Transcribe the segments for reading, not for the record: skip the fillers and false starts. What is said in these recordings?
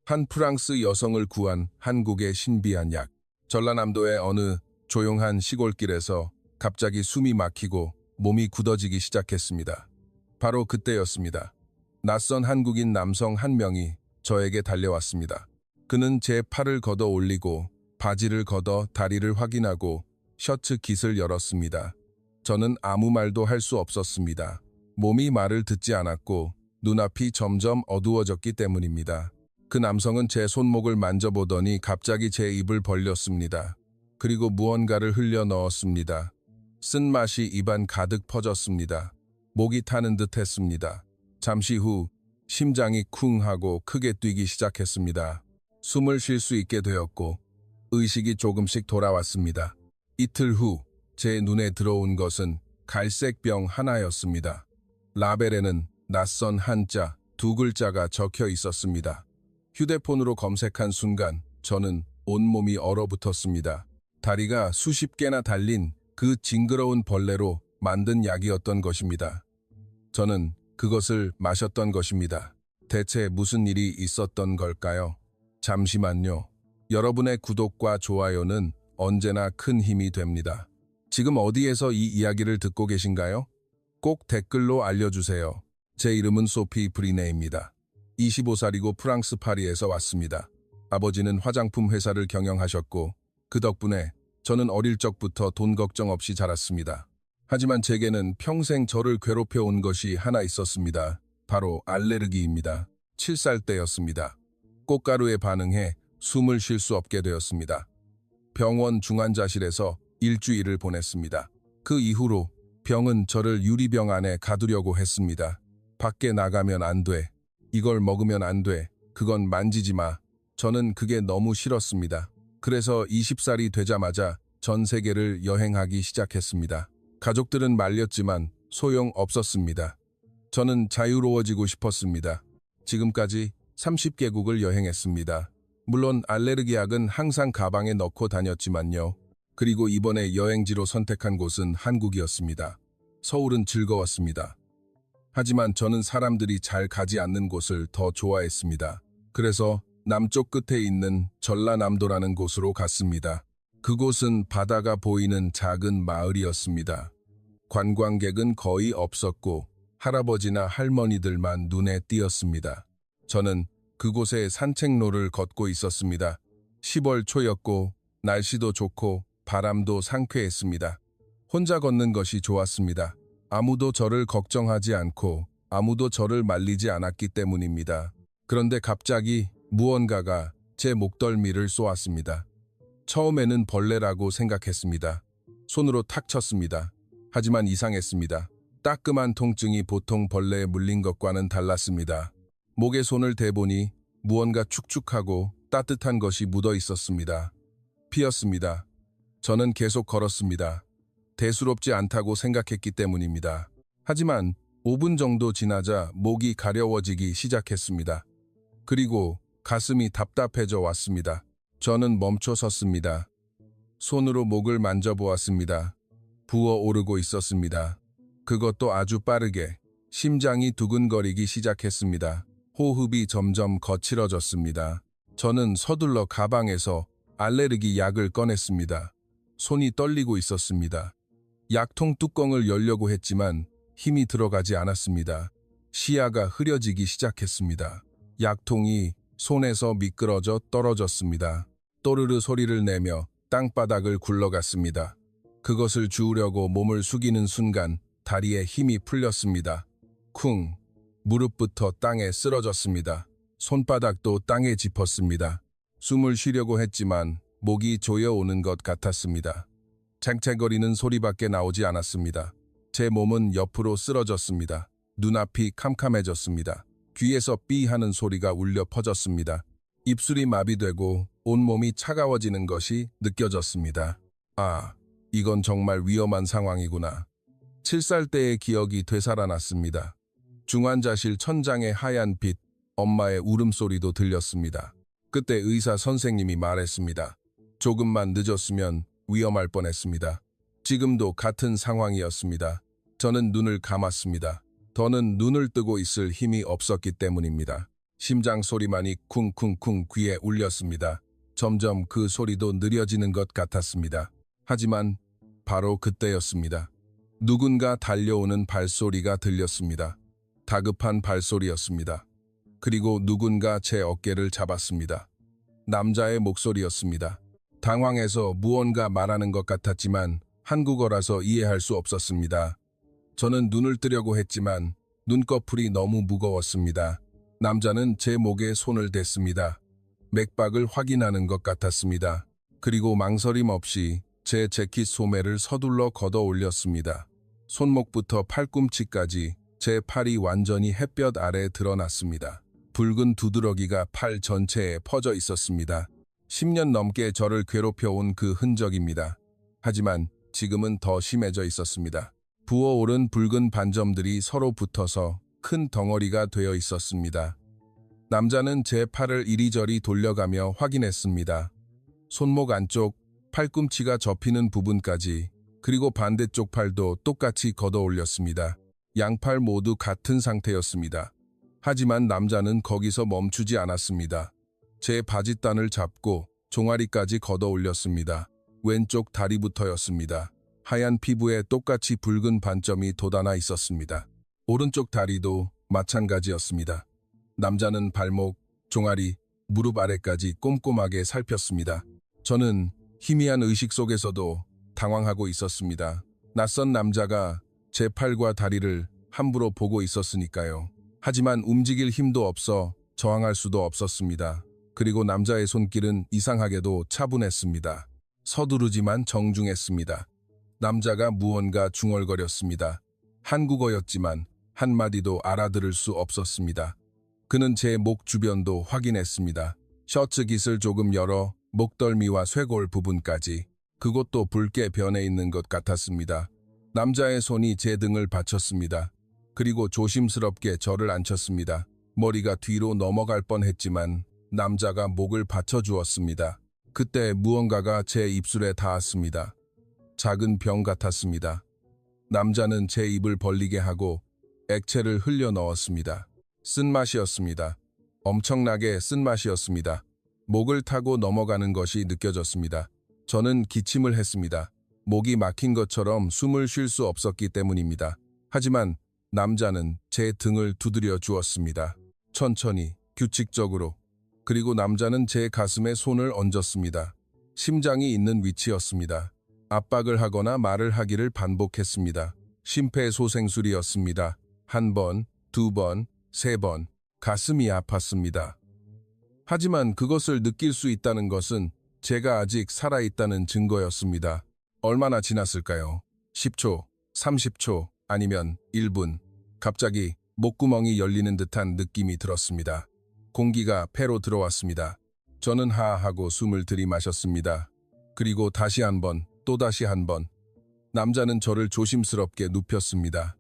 한 프랑스 여성을 구한 한국의 신비한 약. 전라남도의 어느 조용한 시골길에서 갑자기 숨이 막히고 몸이 굳어지기 시작했습니다. 바로 그때였습니다. 낯선 한국인 남성 한 명이 저에게 달려왔습니다. 그는 제 팔을 걷어 올리고 바지를 걷어 다리를 확인하고 셔츠 깃을 열었습니다. 저는 아무 말도 할 수 없었습니다. 몸이 말을 듣지 않았고 눈앞이 점점 어두워졌기 때문입니다. 그 남성은 제 손목을 만져보더니 갑자기 제 입을 벌렸습니다. 그리고 무언가를 흘려 넣었습니다. 쓴맛이 입안 가득 퍼졌습니다. 목이 타는 듯 했습니다. 잠시 후 심장이 쿵 하고 크게 뛰기 시작했습니다. 숨을 쉴 수 있게 되었고 의식이 조금씩 돌아왔습니다. 이틀 후 제 눈에 들어온 것은 갈색 병 하나였습니다. 라벨에는 낯선 한자 두 글자가 적혀 있었습니다. 휴대폰으로 검색한 순간 저는 온몸이 얼어붙었습니다. 다리가 수십 개나 달린 그 징그러운 벌레로 만든 약이었던 것입니다. 저는 그것을 마셨던 것입니다. 대체 무슨 일이 있었던 걸까요? 잠시만요. 여러분의 구독과 좋아요는 언제나 큰 힘이 됩니다. 지금 어디에서 이 이야기를 듣고 계신가요? 꼭 댓글로 알려주세요. 제 이름은 소피 브리네입니다. 25살이고 프랑스 파리에서 왔습니다. 아버지는 화장품 회사를 경영하셨고 그 덕분에 저는 어릴 적부터 돈 걱정 없이 자랐습니다. 하지만 제게는 평생 저를 괴롭혀온 것이 하나 있었습니다. 바로 알레르기입니다. 7살 때였습니다. 꽃가루에 반응해 숨을 쉴 수 없게 되었습니다. 병원 중환자실에서 일주일을 보냈습니다. 그 이후로 병은 저를 유리병 안에 가두려고 했습니다. 밖에 나가면 안 돼. 이걸 먹으면 안 돼. 그건 만지지 마. 저는 그게 너무 싫었습니다. 그래서 20살이 되자마자 전 세계를 여행하기 시작했습니다. 가족들은 말렸지만 소용없었습니다. 저는 자유로워지고 싶었습니다. 지금까지 30개국을 여행했습니다. 물론 알레르기 약은 항상 가방에 넣고 다녔지만요. 그리고 이번에 여행지로 선택한 곳은 한국이었습니다. 서울은 즐거웠습니다. 하지만 저는 사람들이 잘 가지 않는 곳을 더 좋아했습니다. 그래서 남쪽 끝에 있는 전라남도라는 곳으로 갔습니다. 그곳은 바다가 보이는 작은 마을이었습니다. 관광객은 거의 없었고 할아버지나 할머니들만 눈에 띄었습니다. 저는 그곳의 산책로를 걷고 있었습니다. 10월 초였고 날씨도 좋고 바람도 상쾌했습니다. 혼자 걷는 것이 좋았습니다. 아무도 저를 걱정하지 않고 아무도 저를 말리지 않았기 때문입니다. 그런데 갑자기 무언가가 제 목덜미를 쏘았습니다. 처음에는 벌레라고 생각했습니다. 손으로 탁 쳤습니다. 하지만 이상했습니다. 따끔한 통증이 보통 벌레에 물린 것과는 달랐습니다. 목에 손을 대보니 무언가 축축하고 따뜻한 것이 묻어 있었습니다. 피었습니다. 저는 계속 걸었습니다. 대수롭지 않다고 생각했기 때문입니다. 하지만 5분 정도 지나자 목이 가려워지기 시작했습니다. 그리고 가슴이 답답해져 왔습니다. 저는 멈춰 섰습니다. 손으로 목을 만져보았습니다. 부어오르고 있었습니다. 그것도 아주 빠르게. 심장이 두근거리기 시작했습니다. 호흡이 점점 거칠어졌습니다. 저는 서둘러 가방에서 알레르기 약을 꺼냈습니다. 손이 떨리고 있었습니다. 약통 뚜껑을 열려고 했지만 힘이 들어가지 않았습니다. 시야가 흐려지기 시작했습니다. 약통이 손에서 미끄러져 떨어졌습니다. 또르르 소리를 내며 땅바닥을 굴러갔습니다. 그것을 주우려고 몸을 숙이는 순간 다리에 힘이 풀렸습니다. 쿵! 무릎부터 땅에 쓰러졌습니다. 손바닥도 땅에 짚었습니다. 숨을 쉬려고 했지만 목이 조여오는 것 같았습니다. 쟁쟁거리는 소리밖에 나오지 않았습니다. 제 몸은 옆으로 쓰러졌습니다. 눈앞이 캄캄해졌습니다. 귀에서 삐 하는 소리가 울려 퍼졌습니다. 입술이 마비되고 온몸이 차가워지는 것이 느껴졌습니다. 아, 이건 정말 위험한 상황이구나. 7살 때의 기억이 되살아났습니다. 중환자실 천장의 하얀 빛, 엄마의 울음소리도 들렸습니다. 그때 의사 선생님이 말했습니다. 조금만 늦었으면 위험할 뻔했습니다. 지금도 같은 상황이었습니다. 저는 눈을 감았습니다. 더는 눈을 뜨고 있을 힘이 없었기 때문입니다. 심장 소리만이 쿵쿵쿵 귀에 울렸습니다. 점점 그 소리도 느려지는 것 같았습니다. 하지만 바로 그때였습니다. 누군가 달려오는 발소리가 들렸습니다. 다급한 발소리였습니다. 그리고 누군가 제 어깨를 잡았습니다. 남자의 목소리였습니다. 당황해서 무언가 말하는 것 같았지만 한국어라서 이해할 수 없었습니다. 저는 눈을 뜨려고 했지만 눈꺼풀이 너무 무거웠습니다. 남자는 제 목에 손을 댔습니다. 맥박을 확인하는 것 같았습니다. 그리고 망설임 없이 제 재킷 소매를 서둘러 걷어 올렸습니다. 손목부터 팔꿈치까지 제 팔이 완전히 햇볕 아래 드러났습니다. 붉은 두드러기가 팔 전체에 퍼져 있었습니다. 10년 넘게 저를 괴롭혀온 그 흔적입니다. 하지만 지금은 더 심해져 있었습니다. 부어오른 붉은 반점들이 서로 붙어서 큰 덩어리가 되어 있었습니다. 남자는 제 팔을 이리저리 돌려가며 확인했습니다. 손목 안쪽, 팔꿈치가 접히는 부분까지, 그리고 반대쪽 팔도 똑같이 걷어 올렸습니다. 양팔 모두 같은 상태였습니다. 하지만 남자는 거기서 멈추지 않았습니다. 제 바짓단을 잡고 종아리까지 걷어 올렸습니다. 왼쪽 다리부터였습니다. 하얀 피부에 똑같이 붉은 반점이 돋아나 있었습니다. 오른쪽 다리도 마찬가지였습니다. 남자는 발목, 종아리, 무릎 아래까지 꼼꼼하게 살폈습니다. 저는 희미한 의식 속에서도 당황하고 있었습니다. 낯선 남자가 제 팔과 다리를 함부로 보고 있었으니까요. 하지만 움직일 힘도 없어 저항할 수도 없었습니다. 그리고 남자의 손길은 이상하게도 차분했습니다. 서두르지만 정중했습니다. 남자가 무언가 중얼거렸습니다. 한국어였지만 한마디도 알아들을 수 없었습니다. 그는 제 목 주변도 확인했습니다. 셔츠 깃을 조금 열어 목덜미와 쇄골 부분까지, 그곳도 붉게 변해 있는 것 같았습니다. 남자의 손이 제 등을 받쳤습니다. 그리고 조심스럽게 저를 앉혔습니다. 머리가 뒤로 넘어갈 뻔했지만 남자가 목을 받쳐주었습니다. 그때 무언가가 제 입술에 닿았습니다. 작은 병 같았습니다. 남자는 제 입을 벌리게 하고 액체를 흘려 넣었습니다. 쓴맛이었습니다. 엄청나게 쓴맛이었습니다. 목을 타고 넘어가는 것이 느껴졌습니다. 저는 기침을 했습니다. 목이 막힌 것처럼 숨을 쉴 수 없었기 때문입니다. 하지만 남자는 제 등을 두드려 주었습니다. 천천히, 규칙적으로. 그리고 남자는 제 가슴에 손을 얹었습니다. 심장이 있는 위치였습니다. 압박을 하거나 말을 하기를 반복했습니다. 심폐소생술이었습니다. 한 번, 두 번, 세 번. 가슴이 아팠습니다. 하지만 그것을 느낄 수 있다는 것은 제가 아직 살아있다는 증거였습니다. 얼마나 지났을까요? 10초, 30초, 아니면 1분. 갑자기 목구멍이 열리는 듯한 느낌이 들었습니다. 공기가 폐로 들어왔습니다. 저는 하하하고 숨을 들이마셨습니다. 그리고 다시 한 번, 또다시 한 번. 남자는 저를 조심스럽게 눕혔습니다.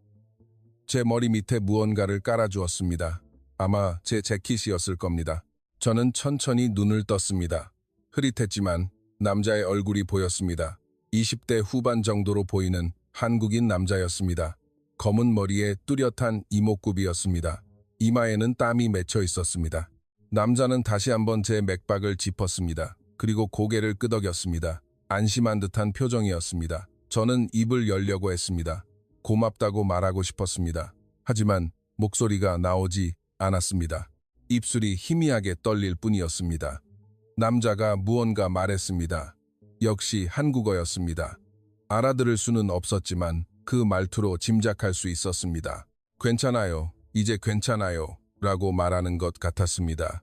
제 머리 밑에 무언가를 깔아주었습니다. 아마 제 재킷이었을 겁니다. 저는 천천히 눈을 떴습니다. 흐릿했지만 남자의 얼굴이 보였습니다. 20대 후반 정도로 보이는 한국인 남자였습니다. 검은 머리에 뚜렷한 이목구비였습니다. 이마에는 땀이 맺혀 있었습니다. 남자는 다시 한번 제 맥박을 짚었습니다. 그리고 고개를 끄덕였습니다. 안심한 듯한 표정이었습니다. 저는 입을 열려고 했습니다. 고맙다고 말하고 싶었습니다. 하지만 목소리가 나오지 않았습니다. 입술이 희미하게 떨릴 뿐이었습니다. 남자가 무언가 말했습니다. 역시 한국어였습니다. 알아들을 수는 없었지만 그 말투로 짐작할 수 있었습니다. 괜찮아요. 이제 괜찮아요. 라고 말하는 것 같았습니다.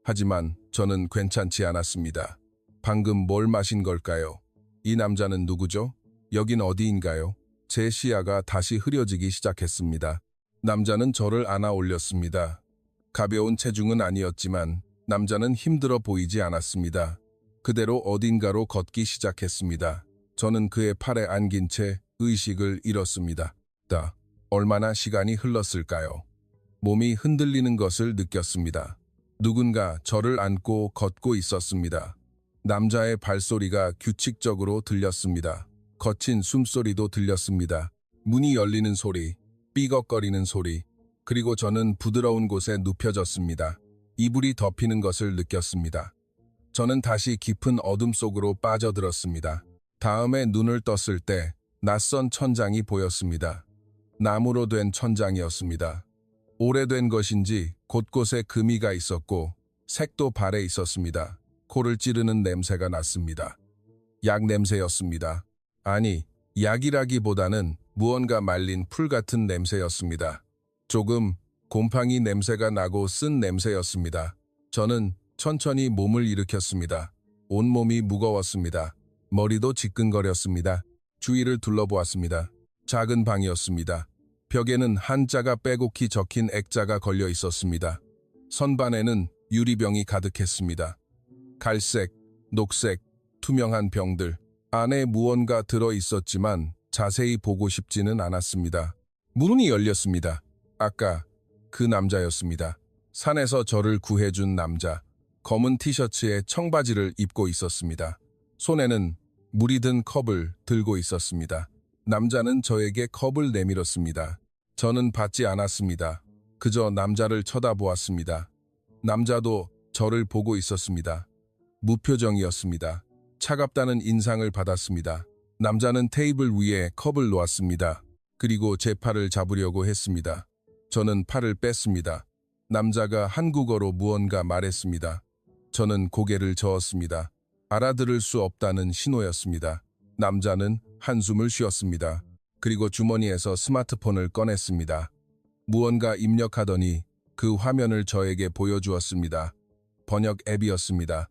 하지만 저는 괜찮지 않았습니다. 방금 뭘 마신 걸까요? 이 남자는 누구죠? 여긴 어디인가요? 제 시야가 다시 흐려지기 시작했습니다. 남자는 저를 안아 올렸습니다. 가벼운 체중은 아니었지만 남자는 힘들어 보이지 않았습니다. 그대로 어딘가로 걷기 시작했습니다. 저는 그의 팔에 안긴 채 의식을 잃었습니다. 얼마나 시간이 흘렀을까요? 몸이 흔들리는 것을 느꼈습니다. 누군가 저를 안고 걷고 있었습니다. 남자의 발소리가 규칙적으로 들렸습니다. 거친 숨소리도 들렸습니다. 문이 열리는 소리, 삐걱거리는 소리, 그리고 저는 부드러운 곳에 눕혀졌습니다. 이불이 덮이는 것을 느꼈습니다. 저는 다시 깊은 어둠 속으로 빠져들었습니다. 다음에 눈을 떴을 때 낯선 천장이 보였습니다. 나무로 된 천장이었습니다. 오래된 것인지 곳곳에 금이가 있었고 색도 발에 있었습니다. 코를 찌르는 냄새가 났습니다. 약 냄새였습니다. 아니, 약이라기보다는 무언가 말린 풀 같은 냄새였습니다. 조금 곰팡이 냄새가 나고 쓴 냄새였습니다. 저는 천천히 몸을 일으켰습니다. 온몸이 무거웠습니다. 머리도 지끈거렸습니다. 주위를 둘러보았습니다. 작은 방이었습니다. 벽에는 한자가 빼곡히 적힌 액자가 걸려 있었습니다. 선반에는 유리병이 가득했습니다. 갈색, 녹색, 투명한 병들. 안에 무언가 들어 있었지만 자세히 보고 싶지는 않았습니다. 문이 열렸습니다. 아까 그 남자였습니다. 산에서 저를 구해준 남자. 검은 티셔츠에 청바지를 입고 있었습니다. 손에는 물이 든 컵을 들고 있었습니다. 남자는 저에게 컵을 내밀었습니다. 저는 받지 않았습니다. 그저 남자를 쳐다보았습니다. 남자도 저를 보고 있었습니다. 무표정이었습니다. 차갑다는 인상을 받았습니다. 남자는 테이블 위에 컵을 놓았습니다. 그리고 제 팔을 잡으려고 했습니다. 저는 팔을 뺐습니다. 남자가 한국어로 무언가 말했습니다. 저는 고개를 저었습니다. 알아들을 수 없다는 신호였습니다. 남자는 한숨을 쉬었습니다. 그리고 주머니에서 스마트폰을 꺼냈습니다. 무언가 입력하더니 그 화면을 저에게 보여주었습니다. 번역 앱이었습니다.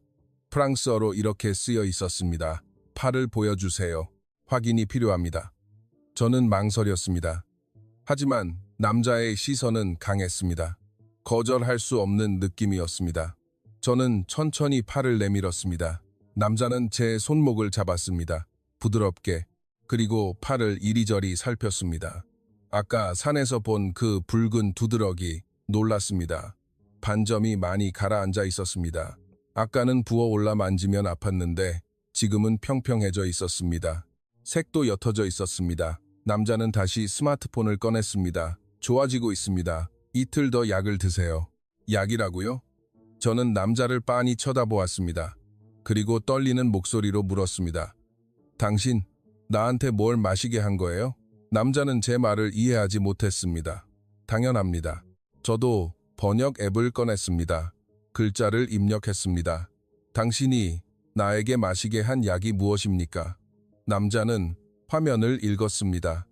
프랑스어로 이렇게 쓰여 있었습니다. 팔을 보여주세요. 확인이 필요합니다. 저는 망설였습니다. 하지만 남자의 시선은 강했습니다. 거절할 수 없는 느낌이었습니다. 저는 천천히 팔을 내밀었습니다. 남자는 제 손목을 잡았습니다. 부드럽게. 그리고 팔을 이리저리 살폈습니다. 아까 산에서 본 그 붉은 두드러기 놀랐습니다. 반점이 많이 가라앉아 있었습니다. 아까는 부어올라 만지면 아팠는데 지금은 평평해져 있었습니다. 색도 옅어져 있었습니다. 남자는 다시 스마트폰을 꺼냈습니다. 좋아지고 있습니다. 이틀 더 약을 드세요. 약이라고요? 저는 남자를 빤히 쳐다보았습니다. 그리고 떨리는 목소리로 물었습니다. 당신, 나한테 뭘 마시게 한 거예요? 남자는 제 말을 이해하지 못했습니다. 당연합니다. 저도 번역 앱을 꺼냈습니다. 글자를 입력했습니다. 당신이 나에게 마시게 한 약이 무엇입니까? 남자는 화면을 읽었습니다.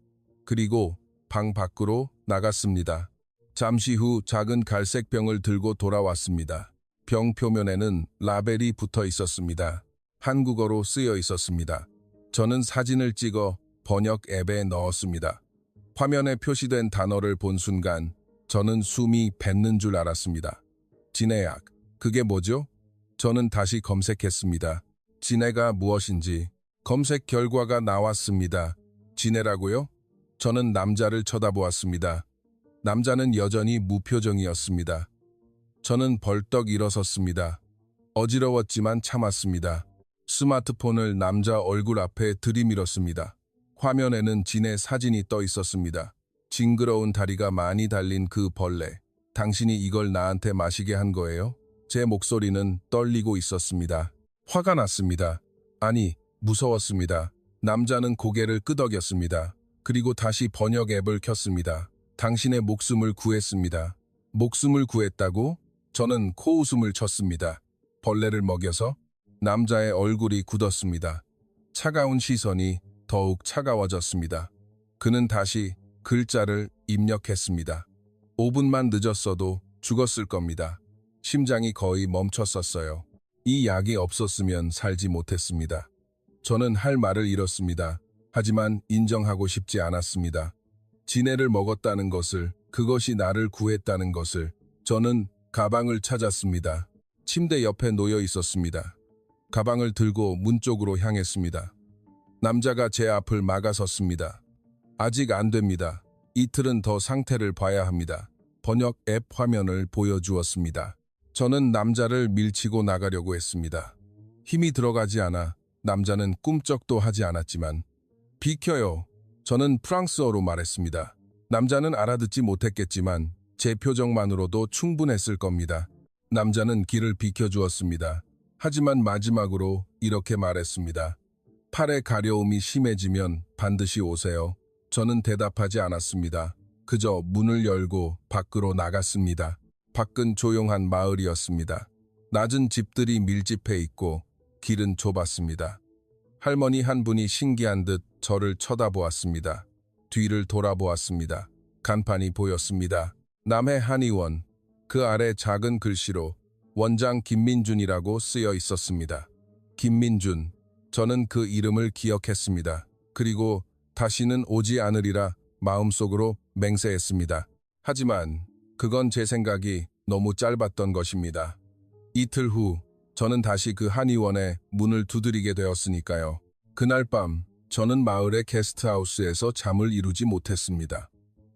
그리고 방 밖으로 나갔습니다. 잠시 후 작은 갈색 병을 들고 돌아왔습니다. 병 표면에는 라벨이 붙어 있었습니다. 한국어로 쓰여 있었습니다. 저는 사진을 찍어 번역 앱에 넣었습니다. 화면에 표시된 단어를 본 순간 저는 숨이 뱉는 줄 알았습니다. 진해약, 그게 뭐죠? 저는 다시 검색했습니다. 진해가 무엇인지. 검색 결과가 나왔습니다. 진해라고요? 저는 남자를 쳐다보았습니다. 남자는 여전히 무표정이었습니다. 저는 벌떡 일어섰습니다. 어지러웠지만 참았습니다. 스마트폰을 남자 얼굴 앞에 들이밀었습니다. 화면에는 진의 사진이 떠 있었습니다. 징그러운 다리가 많이 달린 그 벌레. 당신이 이걸 나한테 마시게 한 거예요? 제 목소리는 떨리고 있었습니다. 화가 났습니다. 아니, 무서웠습니다. 남자는 고개를 끄덕였습니다. 그리고 다시 번역 앱을 켰습니다. 당신의 목숨을 구했습니다. 목숨을 구했다고? 저는 코웃음을 쳤습니다. 벌레를 먹여서? 남자의 얼굴이 굳었습니다. 차가운 시선이 더욱 차가워졌습니다. 그는 다시 글자를 입력했습니다. 5분만 늦었어도 죽었을 겁니다. 심장이 거의 멈췄었어요. 이 약이 없었으면 살지 못했습니다. 저는 할 말을 잃었습니다. 하지만 인정하고 싶지 않았습니다. 진해를 먹었다는 것을, 그것이 나를 구했다는 것을. 저는 가방을 찾았습니다. 침대 옆에 놓여 있었습니다. 가방을 들고 문 쪽으로 향했습니다. 남자가 제 앞을 막아섰습니다. 아직 안 됩니다. 이틀은 더 상태를 봐야 합니다. 번역 앱 화면을 보여주었습니다. 저는 남자를 밀치고 나가려고 했습니다. 힘이 들어가지 않아 남자는 꿈쩍도 하지 않았지만 비켜요. 저는 프랑스어로 말했습니다. 남자는 알아듣지 못했겠지만 제 표정만으로도 충분했을 겁니다. 남자는 길을 비켜주었습니다. 하지만 마지막으로 이렇게 말했습니다. 팔의 가려움이 심해지면 반드시 오세요. 저는 대답하지 않았습니다. 그저 문을 열고 밖으로 나갔습니다. 밖은 조용한 마을이었습니다. 낮은 집들이 밀집해 있고 길은 좁았습니다. 할머니 한 분이 신기한 듯 저를 쳐다보았습니다. 뒤를 돌아보았습니다. 간판이 보였습니다. 남해 한의원, 그 아래 작은 글씨로 원장 김민준이라고 쓰여 있었습니다. 김민준, 저는 그 이름을 기억했습니다. 그리고 다시는 오지 않으리라 마음속으로 맹세했습니다. 하지만 그건 제 생각이 너무 짧았던 것입니다. 이틀 후 저는 다시 그 한의원에 문을 두드리게 되었으니까요. 그날 밤 저는 마을의 게스트하우스에서 잠을 이루지 못했습니다.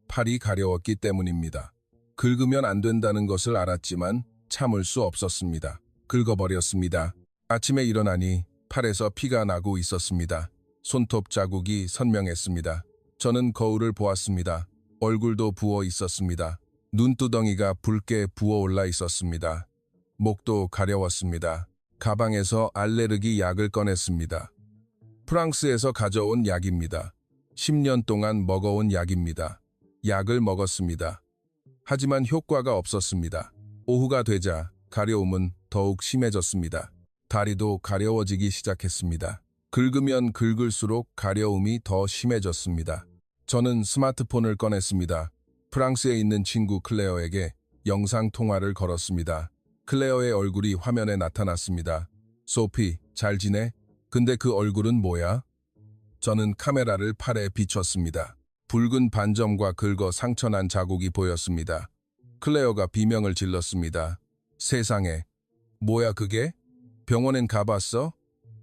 팔이 가려웠기 때문입니다. 긁으면 안 된다는 것을 알았지만 참을 수 없었습니다. 긁어버렸습니다. 아침에 일어나니 팔에서 피가 나고 있었습니다. 손톱 자국이 선명했습니다. 저는 거울을 보았습니다. 얼굴도 부어 있었습니다. 눈두덩이가 붉게 부어올라 있었습니다. 목도 가려웠습니다. 가방에서 알레르기 약을 꺼냈습니다. 프랑스에서 가져온 약입니다. 10년 동안 먹어온 약입니다. 약을 먹었습니다. 하지만 효과가 없었습니다. 오후가 되자 가려움은 더욱 심해졌습니다. 다리도 가려워지기 시작했습니다. 긁으면 긁을수록 가려움이 더 심해졌습니다. 저는 스마트폰을 꺼냈습니다. 프랑스에 있는 친구 클레어에게 영상통화를 걸었습니다. 클레어의 얼굴이 화면에 나타났습니다. 소피, 잘 지내? 근데 그 얼굴은 뭐야? 저는 카메라를 팔에 비췄습니다. 붉은 반점과 긁어 상처난 자국이 보였습니다. 클레어가 비명을 질렀습니다. 세상에, 뭐야 그게? 병원엔 가봤어?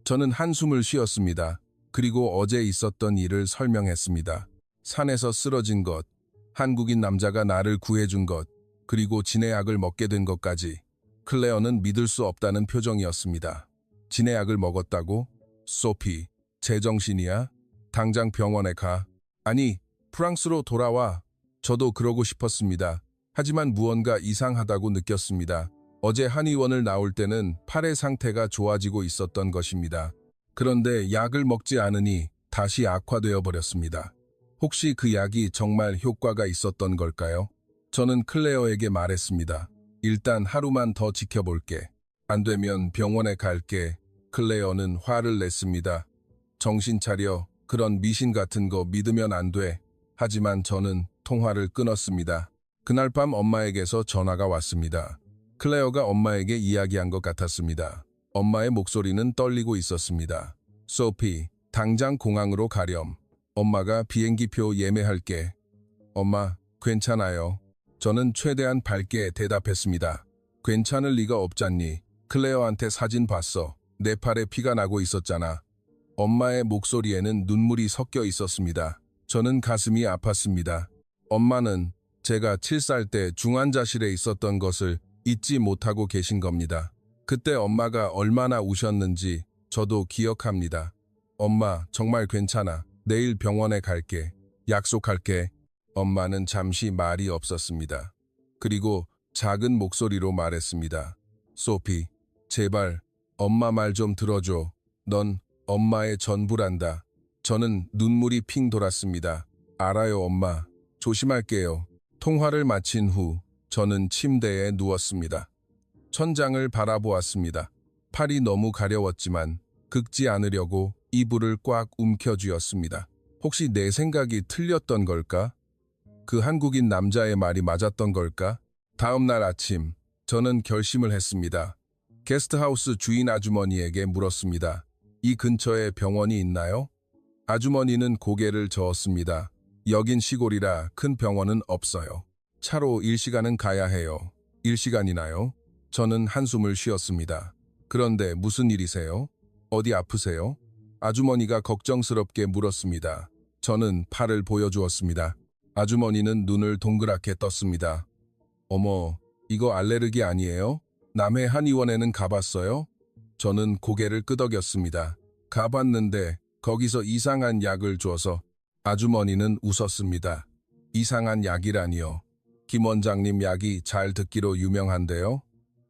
저는 한숨을 쉬었습니다. 그리고 어제 있었던 일을 설명했습니다. 산에서 쓰러진 것, 한국인 남자가 나를 구해준 것, 그리고 진해약을 먹게 된 것까지. 클레어는 믿을 수 없다는 표정이었습니다. 진해약을 먹었다고? 소피, 제정신이야? 당장 병원에 가. 아니, 프랑스로 돌아와. 저도 그러고 싶었습니다. 하지만 무언가 이상하다고 느꼈습니다. 어제 한의원을 나올 때는 팔의 상태가 좋아지고 있었던 것입니다. 그런데 약을 먹지 않으니 다시 악화되어 버렸습니다. 혹시 그 약이 정말 효과가 있었던 걸까요? 저는 클레어에게 말했습니다. 일단 하루만 더 지켜볼게. 안 되면 병원에 갈게. 클레어는 화를 냈습니다. 정신 차려. 그런 미신 같은 거 믿으면 안 돼. 하지만 저는 통화를 끊었습니다. 그날 밤 엄마에게서 전화가 왔습니다. 클레어가 엄마에게 이야기한 것 같았습니다. 엄마의 목소리는 떨리고 있었습니다. 소피, 당장 공항으로 가렴. 엄마가 비행기표 예매할게. 엄마, 괜찮아요. 저는 최대한 밝게 대답했습니다. 괜찮을 리가 없잖니. 클레어한테 사진 봤어. 내 팔에 피가 나고 있었잖아. 엄마의 목소리에는 눈물이 섞여 있었습니다. 저는 가슴이 아팠습니다. 엄마는 제가 7살 때 중환자실에 있었던 것을 잊지 못하고 계신 겁니다. 그때 엄마가 얼마나 우셨는지 저도 기억합니다. 엄마, 정말 괜찮아. 내일 병원에 갈게. 약속할게. 엄마는 잠시 말이 없었습니다. 그리고 작은 목소리로 말했습니다. 소피, 제발 엄마 말 좀 들어줘. 넌 엄마의 전부란다. 저는 눈물이 핑 돌았습니다. 알아요, 엄마. 조심할게요. 통화를 마친 후 저는 침대에 누웠습니다. 천장을 바라보았습니다. 팔이 너무 가려웠지만 긁지 않으려고 이불을 꽉 움켜쥐었습니다. 혹시 내 생각이 틀렸던 걸까? 그 한국인 남자의 말이 맞았던 걸까? 다음 날 아침, 저는 결심을 했습니다. 게스트하우스 주인 아주머니에게 물었습니다. 이 근처에 병원이 있나요? 아주머니는 고개를 저었습니다. 여긴 시골이라 큰 병원은 없어요. 차로 1시간은 가야 해요. 1시간이나요? 저는 한숨을 쉬었습니다. 그런데 무슨 일이세요? 어디 아프세요? 아주머니가 걱정스럽게 물었습니다. 저는 팔을 보여주었습니다. 아주머니는 눈을 동그랗게 떴습니다. 어머, 이거 알레르기 아니에요? 남해 한의원에는 가봤어요? 저는 고개를 끄덕였습니다. 가봤는데 거기서 이상한 약을 줘서 아주머니는 웃었습니다. 이상한 약이라니요. 김 원장님 약이 잘 듣기로 유명한데요?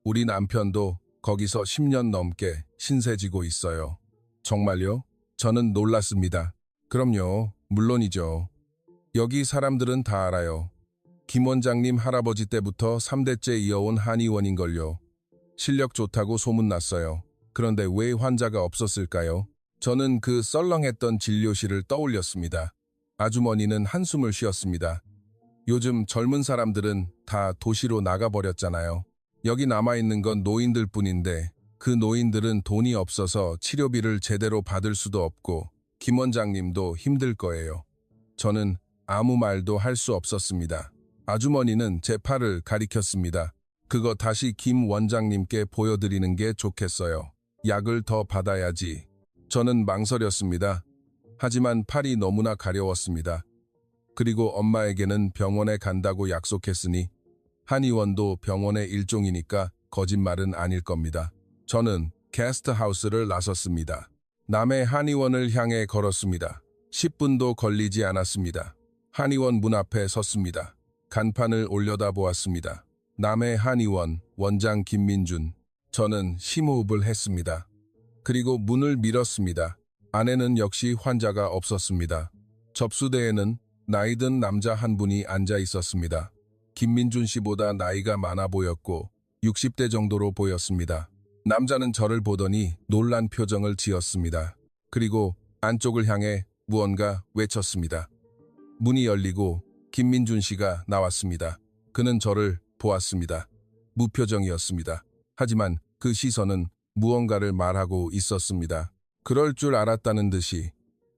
우리 남편도 거기서 10년 넘게 신세지고 있어요. 정말요? 저는 놀랐습니다. 그럼요, 물론이죠. 여기 사람들은 다 알아요. 김 원장님 할아버지 때부터 3대째 이어온 한의원인걸요. 실력 좋다고 소문났어요. 그런데 왜 환자가 없었을까요? 저는 그 썰렁했던 진료실을 떠올렸습니다. 아주머니는 한숨을 쉬었습니다. 요즘 젊은 사람들은 다 도시로 나가버렸잖아요. 여기 남아있는 건 노인들 뿐인데 그 노인들은 돈이 없어서 치료비를 제대로 받을 수도 없고 김 원장님도 힘들 거예요. 저는 아무 말도 할 수 없었습니다. 아주머니는 제 팔을 가리켰습니다. 그거 다시 김 원장님께 보여드리는 게 좋겠어요. 약을 더 받아야지. 저는 망설였습니다. 하지만 팔이 너무나 가려웠습니다. 그리고 엄마에게는 병원에 간다고 약속했으니 한의원도 병원의 일종이니까 거짓말은 아닐 겁니다. 저는 게스트하우스를 나섰습니다. 남해 한의원을 향해 걸었습니다. 10분도 걸리지 않았습니다. 한의원 문 앞에 섰습니다. 간판을 올려다보았습니다. 남해 한의원 원장 김민준. 저는 심호흡을 했습니다. 그리고 문을 밀었습니다. 안에는 역시 환자가 없었습니다. 접수대에는 나이든 남자 한 분이 앉아 있었습니다. 김민준 씨보다 나이가 많아 보였고 60대 정도로 보였습니다. 남자는 저를 보더니 놀란 표정을 지었습니다. 그리고 안쪽을 향해 무언가 외쳤습니다. 문이 열리고 김민준 씨가 나왔습니다. 그는 저를 보았습니다. 무표정이었습니다. 하지만 그 시선은 무언가를 말하고 있었습니다. 그럴 줄 알았다는 듯이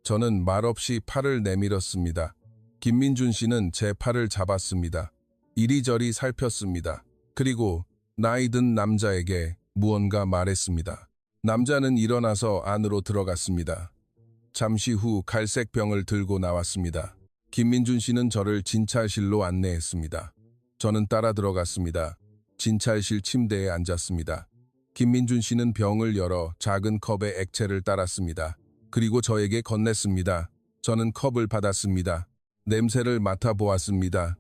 저는 말없이 팔을 내밀었습니다. 김민준 씨는 제 팔을 잡았습니다. 이리저리 살폈습니다. 그리고 나이든 남자에게 무언가 말했습니다. 남자는 일어나서 안으로 들어갔습니다. 잠시 후 갈색 병을 들고 나왔습니다. 김민준 씨는 저를 진찰실로 안내했습니다. 저는 따라 들어갔습니다. 진찰실 침대에 앉았습니다. 김민준 씨는 병을 열어 작은 컵에 액체를 따랐습니다. 그리고 저에게 건넸습니다. 저는 컵을 받았습니다. 냄새를 맡아보았습니다.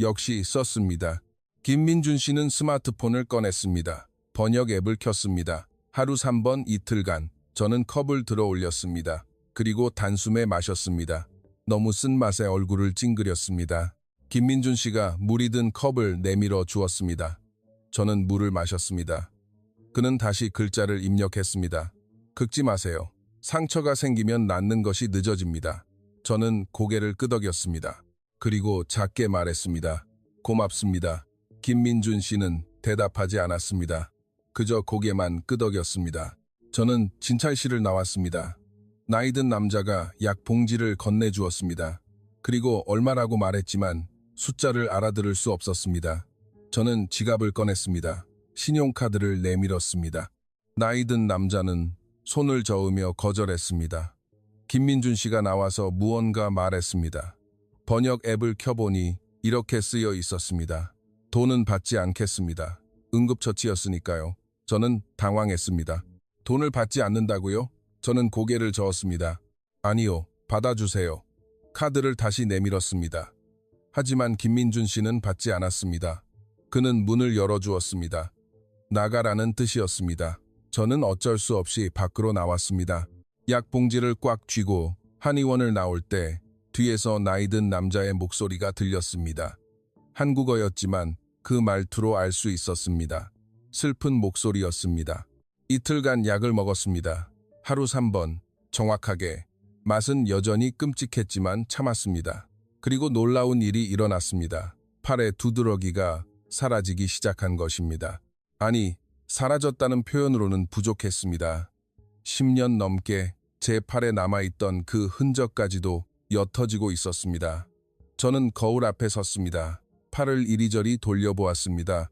역시 썼습니다. 김민준 씨는 스마트폰을 꺼냈습니다. 번역 앱을 켰습니다. 하루 3번 이틀간 저는 컵을 들어 올렸습니다. 그리고 단숨에 마셨습니다. 너무 쓴맛에 얼굴을 찡그렸습니다. 김민준 씨가 물이 든 컵을 내밀어 주었습니다. 저는 물을 마셨습니다. 그는 다시 글자를 입력했습니다. 긁지 마세요. 상처가 생기면 낫는 것이 늦어집니다. 저는 고개를 끄덕였습니다. 그리고 작게 말했습니다. 고맙습니다. 김민준 씨는 대답하지 않았습니다. 그저 고개만 끄덕였습니다. 저는 진찰실을 나왔습니다. 나이든 남자가 약 봉지를 건네주었습니다. 그리고 얼마라고 말했지만 숫자를 알아들을 수 없었습니다. 저는 지갑을 꺼냈습니다. 신용카드를 내밀었습니다. 나이든 남자는 손을 저으며 거절했습니다. 김민준 씨가 나와서 무언가 말했습니다. 번역 앱을 켜보니 이렇게 쓰여 있었습니다. 돈은 받지 않겠습니다. 응급처치였으니까요. 저는 당황했습니다. 돈을 받지 않는다고요? 저는 고개를 저었습니다. 아니요, 받아주세요. 카드를 다시 내밀었습니다. 하지만 김민준 씨는 받지 않았습니다. 그는 문을 열어주었습니다. 나가라는 뜻이었습니다. 저는 어쩔 수 없이 밖으로 나왔습니다. 약 봉지를 꽉 쥐고 한의원을 나올 때 뒤에서 나이든 남자의 목소리가 들렸습니다. 한국어였지만 그 말투로 알 수 있었습니다. 슬픈 목소리였습니다. 이틀간 약을 먹었습니다. 하루 3번, 정확하게. 맛은 여전히 끔찍했지만 참았습니다. 그리고 놀라운 일이 일어났습니다. 팔의 두드러기가 사라지기 시작한 것입니다. 아니, 사라졌다는 표현으로는 부족했습니다. 10년 넘게 제 팔에 남아있던 그 흔적까지도 옅어지고 있었습니다. 저는 거울 앞에 섰습니다. 팔을 이리저리 돌려보았습니다.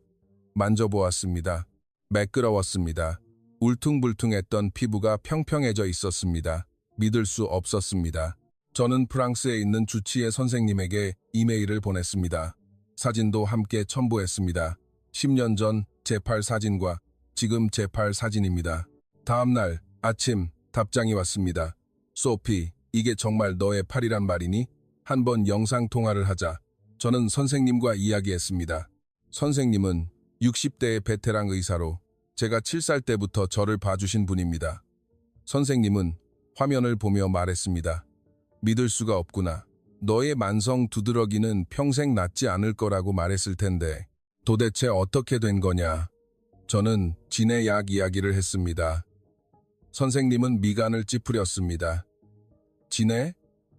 만져보았습니다. 매끄러웠습니다. 울퉁불퉁했던 피부가 평평해져 있었습니다. 믿을 수 없었습니다. 저는 프랑스에 있는 주치의 선생님에게 이메일을 보냈습니다. 사진도 함께 첨부했습니다. 10년 전 제 팔 사진과 지금 제 팔 사진입니다. 다음 날 아침 답장이 왔습니다. 소피, 이게 정말 너의 팔이란 말이니? 한번 영상통화를 하자. 저는 선생님과 이야기했습니다. 선생님은 60대의 베테랑 의사로 제가 7살 때부터 저를 봐주신 분입니다. 선생님은 화면을 보며 말했습니다. 믿을 수가 없구나. 너의 만성 두드러기는 평생 낫지 않을 거라고 말했을 텐데 도대체 어떻게 된 거냐? 저는 진해약 이야기를 했습니다. 선생님은 미간을 찌푸렸습니다. 진해?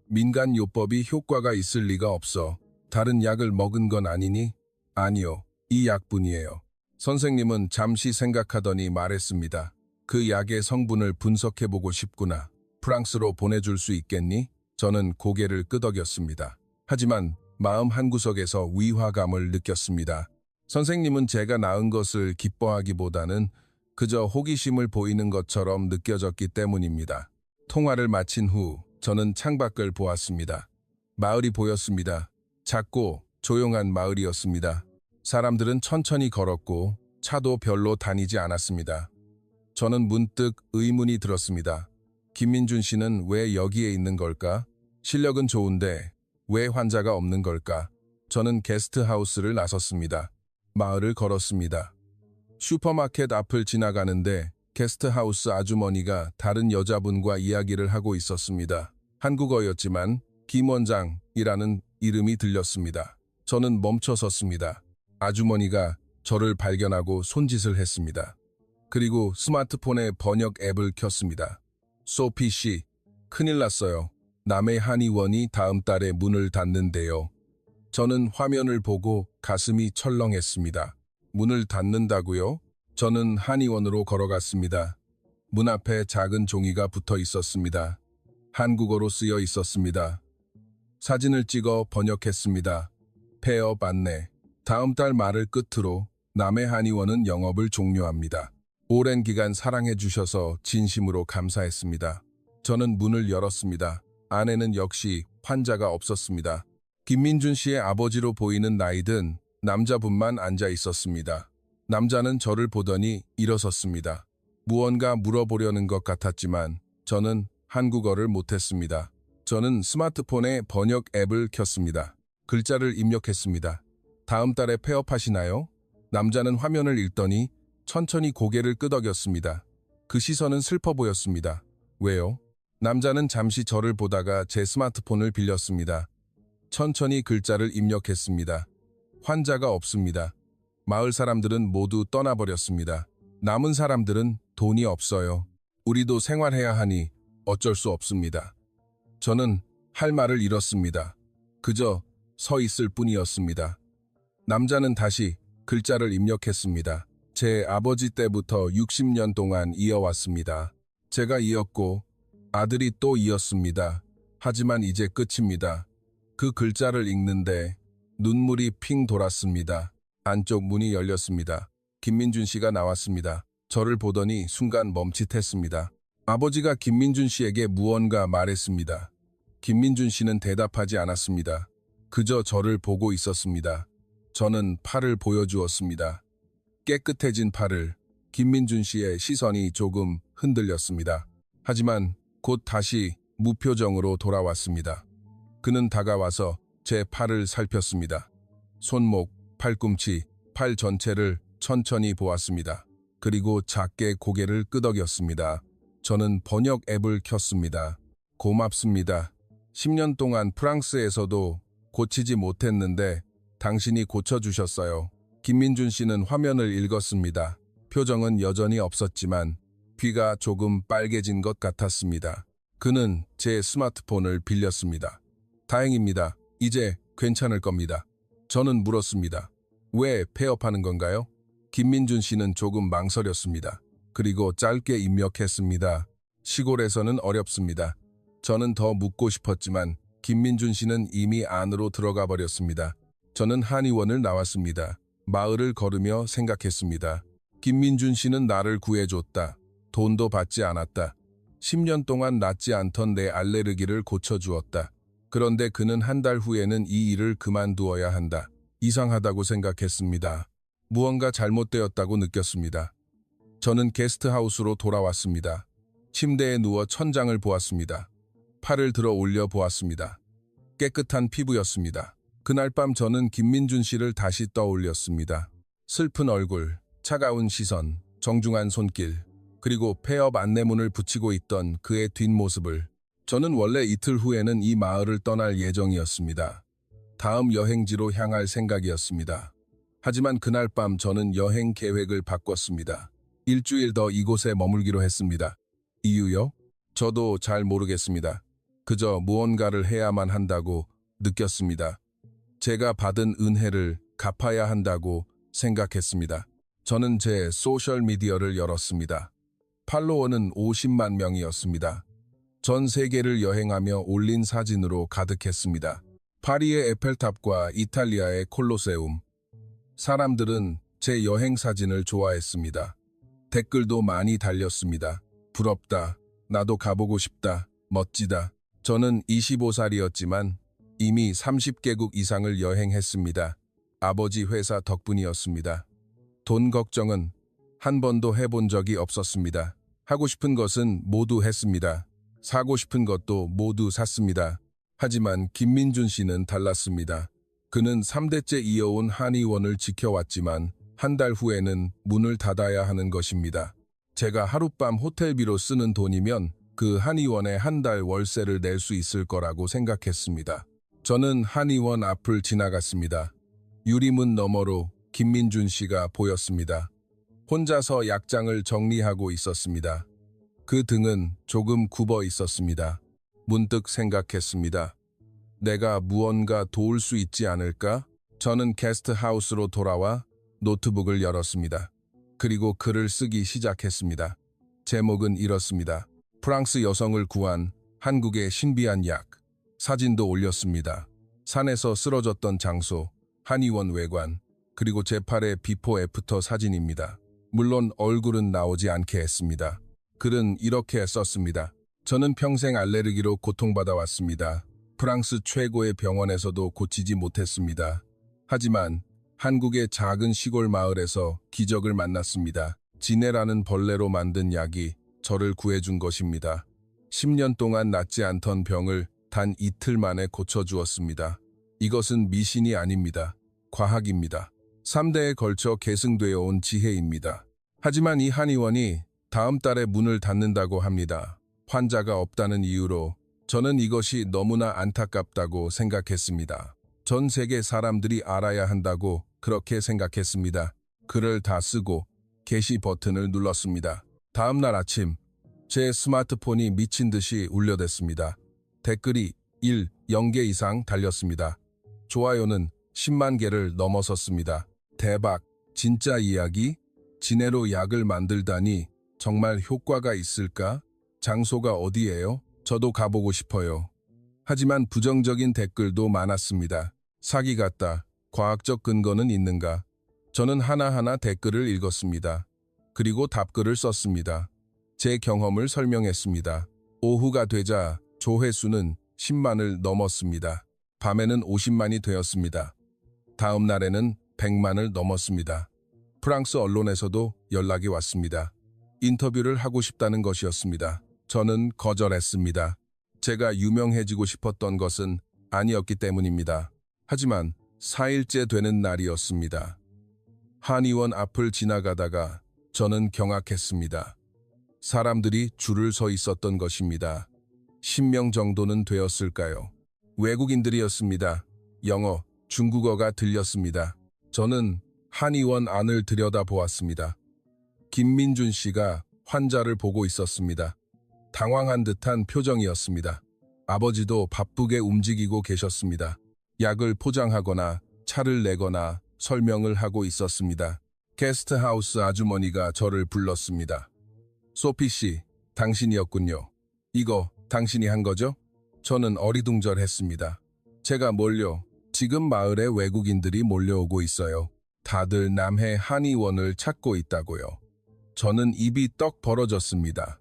민간요법이 효과가 있을 리가 없어. 다른 약을 먹은 건 아니니? 아니요, 이 약뿐이에요. 선생님은 잠시 생각하더니 말했습니다. 그 약의 성분을 분석해보고 싶구나. 프랑스로 보내줄 수 있겠니? 저는 고개를 끄덕였습니다. 하지만 마음 한구석에서 위화감을 느꼈습니다. 선생님은 제가 나은 것을 기뻐하기보다는 그저 호기심을 보이는 것처럼 느껴졌기 때문입니다. 통화를 마친 후 저는 창밖을 보았습니다. 마을이 보였습니다. 작고 조용한 마을이었습니다. 사람들은 천천히 걸었고 차도 별로 다니지 않았습니다. 저는 문득 의문이 들었습니다. 김민준 씨는 왜 여기에 있는 걸까? 실력은 좋은데 왜 환자가 없는 걸까? 저는 게스트하우스를 나섰습니다. 마을을 걸었습니다. 슈퍼마켓 앞을 지나가는데 게스트하우스 아주머니가 다른 여자분과 이야기를 하고 있었습니다. 한국어였지만 김 원장이라는 이름이 들렸습니다. 저는 멈춰 섰습니다. 아주머니가 저를 발견하고 손짓을 했습니다. 그리고 스마트폰에 번역 앱을 켰습니다. 소피 씨, 큰일 났어요. 남해 한의원이 다음 달에 문을 닫는데요. 저는 화면을 보고 가슴이 철렁했습니다. 문을 닫는다고요? 저는 한의원으로 걸어갔습니다. 문 앞에 작은 종이가 붙어 있었습니다. 한국어로 쓰여 있었습니다. 사진을 찍어 번역했습니다. 폐업 안내. 다음 달 말을 끝으로 남해 한의원은 영업을 종료합니다. 오랜 기간 사랑해 주셔서 진심으로 감사했습니다. 저는 문을 열었습니다. 안에는 역시 환자가 없었습니다. 김민준 씨의 아버지로 보이는 나이든 남자분만 앉아 있었습니다. 남자는 저를 보더니 일어섰습니다. 무언가 물어보려는 것 같았지만 저는 한국어를 못했습니다. 저는 스마트폰에 번역 앱을 켰습니다. 글자를 입력했습니다. 다음 달에 폐업하시나요? 남자는 화면을 읽더니 천천히 고개를 끄덕였습니다. 그 시선은 슬퍼 보였습니다. 왜요? 남자는 잠시 저를 보다가 제 스마트폰을 빌렸습니다. 천천히 글자를 입력했습니다. 환자가 없습니다. 마을 사람들은 모두 떠나버렸습니다. 남은 사람들은 돈이 없어요. 우리도 생활해야 하니 어쩔 수 없습니다. 저는 할 말을 잃었습니다. 그저 서 있을 뿐이었습니다. 남자는 다시 글자를 입력했습니다. 제 아버지 때부터 60년 동안 이어왔습니다. 제가 이었고 아들이 또 이었습니다. 하지만 이제 끝입니다. 그 글자를 읽는데 눈물이 핑 돌았습니다. 안쪽 문이 열렸습니다. 김민준 씨가 나왔습니다. 저를 보더니 순간 멈칫했습니다. 아버지가 김민준 씨에게 무언가 말했습니다. 김민준 씨는 대답하지 않았습니다. 그저 저를 보고 있었습니다. 저는 팔을 보여주었습니다. 깨끗해진 팔을. 김민준 씨의 시선이 조금 흔들렸습니다. 하지만 곧 다시 무표정으로 돌아왔습니다. 그는 다가와서 제 팔을 살폈습니다. 손목, 팔꿈치, 팔 전체를 천천히 보았습니다. 그리고 작게 고개를 끄덕였습니다. 저는 번역 앱을 켰습니다. 고맙습니다. 10년 동안 프랑스에서도 고치지 못했는데 당신이 고쳐주셨어요. 김민준 씨는 화면을 읽었습니다. 표정은 여전히 없었지만 귀가 조금 빨개진 것 같았습니다. 그는 제 스마트폰을 빌렸습니다. 다행입니다. 이제 괜찮을 겁니다. 저는 물었습니다. 왜 폐업하는 건가요? 김민준 씨는 조금 망설였습니다. 그리고 짧게 입력했습니다. 시골에서는 어렵습니다. 저는 더 묻고 싶었지만 김민준 씨는 이미 안으로 들어가 버렸습니다. 저는 한의원을 나왔습니다. 마을을 걸으며 생각했습니다. 김민준 씨는 나를 구해줬다. 돈도 받지 않았다. 10년 동안 낫지 않던 내 알레르기를 고쳐주었다. 그런데 그는 한 달 후에는 이 일을 그만두어야 한다. 이상하다고 생각했습니다. 무언가 잘못되었다고 느꼈습니다. 저는 게스트하우스로 돌아왔습니다. 침대에 누워 천장을 보았습니다. 팔을 들어 올려 보았습니다. 깨끗한 피부였습니다. 그날 밤 저는 김민준 씨를 다시 떠올렸습니다. 슬픈 얼굴, 차가운 시선, 정중한 손길, 그리고 폐업 안내문을 붙이고 있던 그의 뒷모습을 저는 원래 이틀 후에는 이 마을을 떠날 예정이었습니다. 다음 여행지로 향할 생각이었습니다. 하지만 그날 밤 저는 여행 계획을 바꿨습니다. 일주일 더 이곳에 머물기로 했습니다. 이유요? 저도 잘 모르겠습니다. 그저 무언가를 해야만 한다고 느꼈습니다. 제가 받은 은혜를 갚아야 한다고 생각했습니다. 저는 제 소셜미디어를 열었습니다. 팔로워는 50만 명이었습니다. 전 세계를 여행하며 올린 사진으로 가득했습니다. 파리의 에펠탑과 이탈리아의 콜로세움. 사람들은 제 여행 사진을 좋아했습니다. 댓글도 많이 달렸습니다. 부럽다. 나도 가보고 싶다. 멋지다. 저는 25살이었지만 이미 30개국 이상을 여행했습니다. 아버지 회사 덕분이었습니다. 돈 걱정은 한 번도 해본 적이 없었습니다. 하고 싶은 것은 모두 했습니다. 사고 싶은 것도 모두 샀습니다. 하지만 김민준 씨는 달랐습니다. 그는 3대째 이어온 한의원을 지켜왔지만 한 달 후에는 문을 닫아야 하는 것입니다. 제가 하룻밤 호텔비로 쓰는 돈이면 그 한의원에 한 달 월세를 낼 수 있을 거라고 생각했습니다. 저는 한의원 앞을 지나갔습니다. 유리문 너머로 김민준 씨가 보였습니다. 혼자서 약장을 정리하고 있었습니다. 그 등은 조금 굽어 있었습니다. 문득 생각했습니다. 내가 무언가 도울 수 있지 않을까? 저는 게스트하우스로 돌아와 노트북을 열었습니다. 그리고 글을 쓰기 시작했습니다. 제목은 이렇습니다. 프랑스 여성을 구한 한국의 신비한 약. 사진도 올렸습니다. 산에서 쓰러졌던 장소, 한의원 외관, 그리고 제 팔의 비포 애프터 사진입니다. 물론 얼굴은 나오지 않게 했습니다. 글은 이렇게 썼습니다. 저는 평생 알레르기로 고통받아 왔습니다. 프랑스 최고의 병원에서도 고치지 못했습니다. 하지만 한국의 작은 시골 마을에서 기적을 만났습니다. 지네라는 벌레로 만든 약이 저를 구해준 것입니다. 10년 동안 낫지 않던 병을 단 이틀 만에 고쳐주었습니다. 이것은 미신이 아닙니다. 과학입니다. 3대에 걸쳐 계승되어 온 지혜입니다. 하지만 이 한의원이 다음 달에 문을 닫는다고 합니다. 환자가 없다는 이유로 저는 이것이 너무나 안타깝다고 생각했습니다. 전 세계 사람들이 알아야 한다고 그렇게 생각했습니다. 글을 다 쓰고 게시 버튼을 눌렀습니다. 다음 날 아침 제 스마트폰이 미친 듯이 울려댔습니다. 댓글이 0개 이상 달렸습니다. 좋아요는 10만 개를 넘어섰습니다. 대박! 진짜 이야기? 진해로 약을 만들다니 정말 효과가 있을까? 장소가 어디예요? 저도 가보고 싶어요. 하지만 부정적인 댓글도 많았습니다. 사기 같다. 과학적 근거는 있는가? 저는 하나하나 댓글을 읽었습니다. 그리고 답글을 썼습니다. 제 경험을 설명했습니다. 오후가 되자 조회수는 10만을 넘었습니다. 밤에는 50만이 되었습니다. 다음 날에는 100만을 넘었습니다. 프랑스 언론에서도 연락이 왔습니다. 인터뷰를 하고 싶다는 것이었습니다. 저는 거절했습니다. 제가 유명해지고 싶었던 것은 아니었기 때문입니다. 하지만 4일째 되는 날이었습니다. 한의원 앞을 지나가다가 저는 경악했습니다. 사람들이 줄을 서 있었던 것입니다. 10명 정도는 되었을까요? 외국인들이었습니다. 영어, 중국어가 들렸습니다. 저는 한의원 안을 들여다보았습니다. 김민준 씨가 환자를 보고 있었습니다. 당황한 듯한 표정이었습니다. 아버지도 바쁘게 움직이고 계셨습니다. 약을 포장하거나 차를 내거나 설명을 하고 있었습니다. 게스트하우스 아주머니가 저를 불렀습니다. 소피 씨, 당신이었군요. 이거 당신이 한 거죠? 저는 어리둥절했습니다. 제가 뭘요? 지금 마을에 외국인들이 몰려오고 있어요. 다들 남해 한의원을 찾고 있다고요. 저는 입이 떡 벌어졌습니다.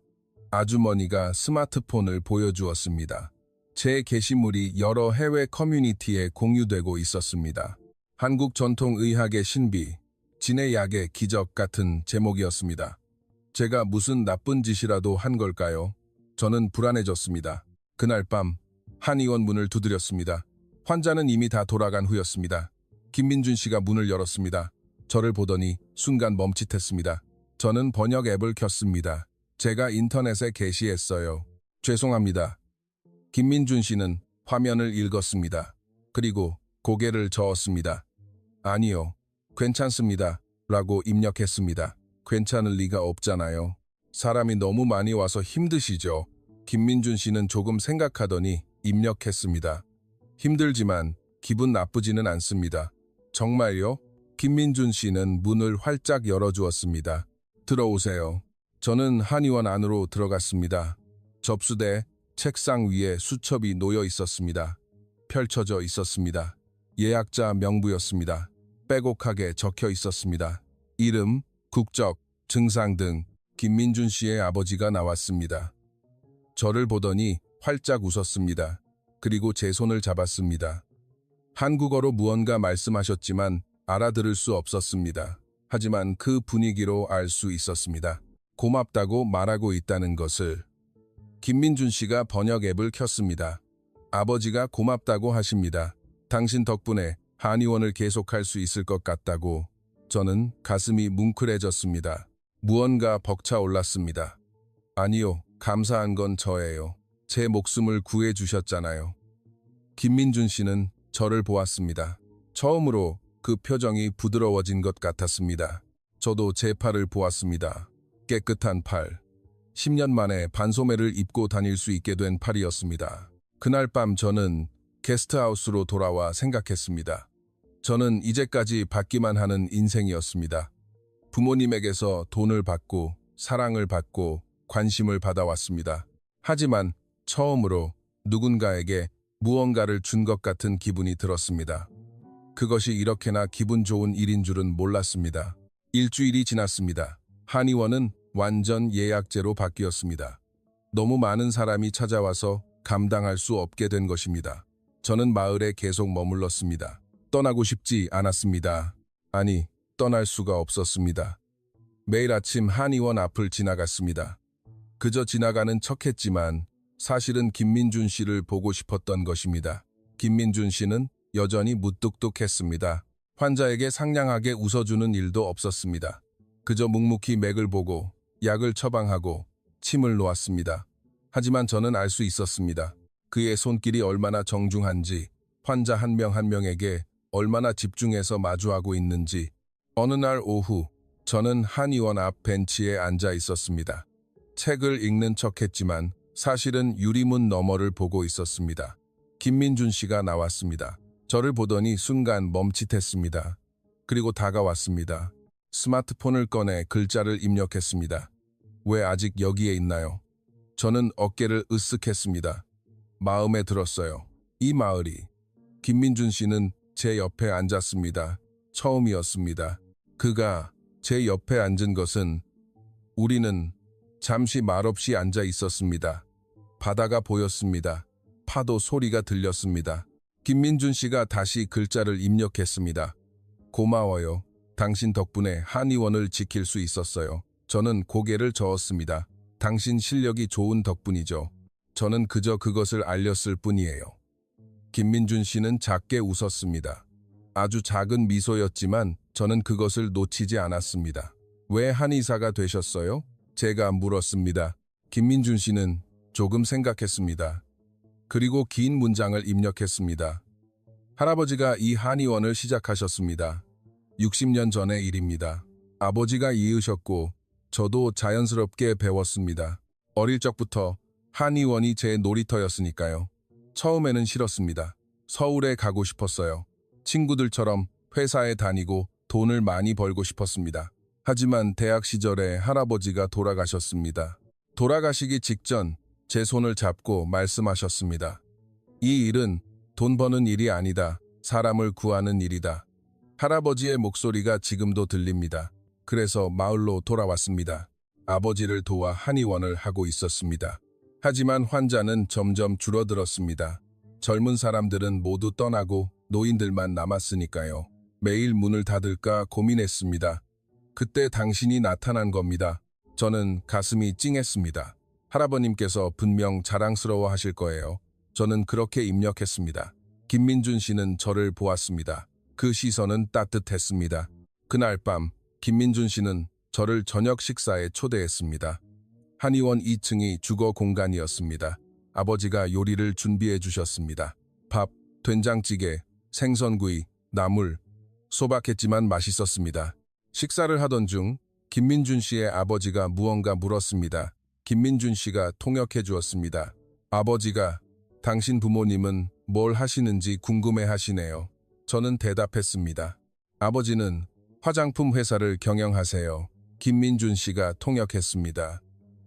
아주머니가 스마트폰을 보여주었습니다. 제 게시물이 여러 해외 커뮤니티에 공유되고 있었습니다. 한국 전통의학의 신비, 진해약의 기적 같은 제목이었습니다. 제가 무슨 나쁜 짓이라도 한 걸까요? 저는 불안해졌습니다. 그날 밤 한의원 문을 두드렸습니다. 환자는 이미 다 돌아간 후였습니다. 김민준 씨가 문을 열었습니다. 저를 보더니 순간 멈칫했습니다. 저는 번역 앱을 켰습니다. 제가 인터넷에 게시했어요. 죄송합니다. 김민준 씨는 화면을 읽었습니다. 그리고 고개를 저었습니다. 아니요, 괜찮습니다. 라고 입력했습니다. 괜찮을 리가 없잖아요. 사람이 너무 많이 와서 힘드시죠? 김민준 씨는 조금 생각하더니 입력했습니다. 힘들지만 기분 나쁘지는 않습니다. 정말요? 김민준 씨는 문을 활짝 열어주었습니다. 들어오세요. 저는 한의원 안으로 들어갔습니다. 접수대, 책상 위에 수첩이 놓여 있었습니다. 펼쳐져 있었습니다. 예약자 명부였습니다. 빼곡하게 적혀 있었습니다. 이름, 국적, 증상 등 김민준 씨의 아버지가 나왔습니다. 저를 보더니 활짝 웃었습니다. 그리고 제 손을 잡았습니다. 한국어로 무언가 말씀하셨지만 알아들을 수 없었습니다. 하지만 그 분위기로 알 수 있었습니다. 고맙다고 말하고 있다는 것을. 김민준 씨가 번역 앱을 켰습니다. 아버지가 고맙다고 하십니다. 당신 덕분에 한의원을 계속할 수 있을 것 같다고. 저는 가슴이 뭉클해졌습니다. 무언가 벅차올랐습니다. 아니요, 감사한 건 저예요. 제 목숨을 구해주셨잖아요. 김민준 씨는 저를 보았습니다. 처음으로 그 표정이 부드러워진 것 같았습니다. 저도 제 팔을 보았습니다. 깨끗한 팔. 10년 만에 반소매를 입고 다닐 수 있게 된 팔이었습니다. 그날 밤 저는 게스트하우스로 돌아와 생각했습니다. 저는 이제까지 받기만 하는 인생이었습니다. 부모님에게서 돈을 받고 사랑을 받고 관심을 받아왔습니다. 하지만 처음으로 누군가에게 무언가를 준 것 같은 기분이 들었습니다. 그것이 이렇게나 기분 좋은 일인 줄은 몰랐습니다. 일주일이 지났습니다. 한의원은 완전 예약제로 바뀌었습니다. 너무 많은 사람이 찾아와서 감당할 수 없게 된 것입니다. 저는 마을에 계속 머물렀습니다. 떠나고 싶지 않았습니다. 아니, 떠날 수가 없었습니다. 매일 아침 한의원 앞을 지나갔습니다. 그저 지나가는 척했지만 사실은 김민준 씨를 보고 싶었던 것입니다. 김민준 씨는 여전히 무뚝뚝했습니다. 환자에게 상냥하게 웃어주는 일도 없었습니다. 그저 묵묵히 맥을 보고 약을 처방하고 침을 놓았습니다. 하지만 저는 알 수 있었습니다. 그의 손길이 얼마나 정중한지, 환자 한 명 한 명에게 얼마나 집중해서 마주하고 있는지. 어느 날 오후, 저는 한의원 앞 벤치에 앉아 있었습니다. 책을 읽는 척했지만 사실은 유리문 너머를 보고 있었습니다. 김민준 씨가 나왔습니다. 저를 보더니 순간 멈칫했습니다. 그리고 다가왔습니다. 스마트폰을 꺼내 글자를 입력했습니다. 왜 아직 여기에 있나요? 저는 어깨를 으쓱했습니다. 마음에 들었어요. 이 마을이. 김민준 씨는 제 옆에 앉았습니다. 처음이었습니다. 그가 제 옆에 앉은 것은 우리는 잠시 말없이 앉아 있었습니다. 바다가 보였습니다. 파도 소리가 들렸습니다. 김민준 씨가 다시 글자를 입력했습니다. 고마워요. 당신 덕분에 한의원을 지킬 수 있었어요. 저는 고개를 저었습니다. 당신 실력이 좋은 덕분이죠. 저는 그저 그것을 알렸을 뿐이에요. 김민준 씨는 작게 웃었습니다. 아주 작은 미소였지만 저는 그것을 놓치지 않았습니다. 왜 한의사가 되셨어요? 제가 물었습니다. 김민준 씨는 조금 생각했습니다. 그리고 긴 문장을 입력했습니다. 할아버지가 이 한의원을 시작하셨습니다. 60년 전의 일입니다. 아버지가 이으셨고 저도 자연스럽게 배웠습니다. 어릴 적부터 한의원이 제 놀이터였으니까요. 처음에는 싫었습니다. 서울에 가고 싶었어요. 친구들처럼 회사에 다니고 돈을 많이 벌고 싶었습니다. 하지만 대학 시절에 할아버지가 돌아가셨습니다. 돌아가시기 직전 제 손을 잡고 말씀하셨습니다. 이 일은 돈 버는 일이 아니다. 사람을 구하는 일이다. 할아버지의 목소리가 지금도 들립니다. 그래서 마을로 돌아왔습니다. 아버지를 도와 한의원을 하고 있었습니다. 하지만 환자는 점점 줄어들었습니다. 젊은 사람들은 모두 떠나고 노인들만 남았으니까요. 매일 문을 닫을까 고민했습니다. 그때 당신이 나타난 겁니다. 저는 가슴이 찡했습니다. 할아버님께서 분명 자랑스러워 하실 거예요. 저는 그렇게 입력했습니다. 김민준 씨는 저를 보았습니다. 그 시선은 따뜻했습니다. 그날 밤 김민준 씨는 저를 저녁 식사에 초대했습니다. 한의원 2층이 주거 공간이었습니다. 아버지가 요리를 준비해 주셨습니다. 밥, 된장찌개, 생선구이, 나물, 소박했지만 맛있었습니다. 식사를 하던 중 김민준 씨의 아버지가 무언가 물었습니다. 김민준 씨가 통역해 주었습니다. 아버지가 당신 부모님은 뭘 하시는지 궁금해 하시네요. 저는 대답했습니다. 아버지는 화장품 회사를 경영하세요. 김민준 씨가 통역했습니다.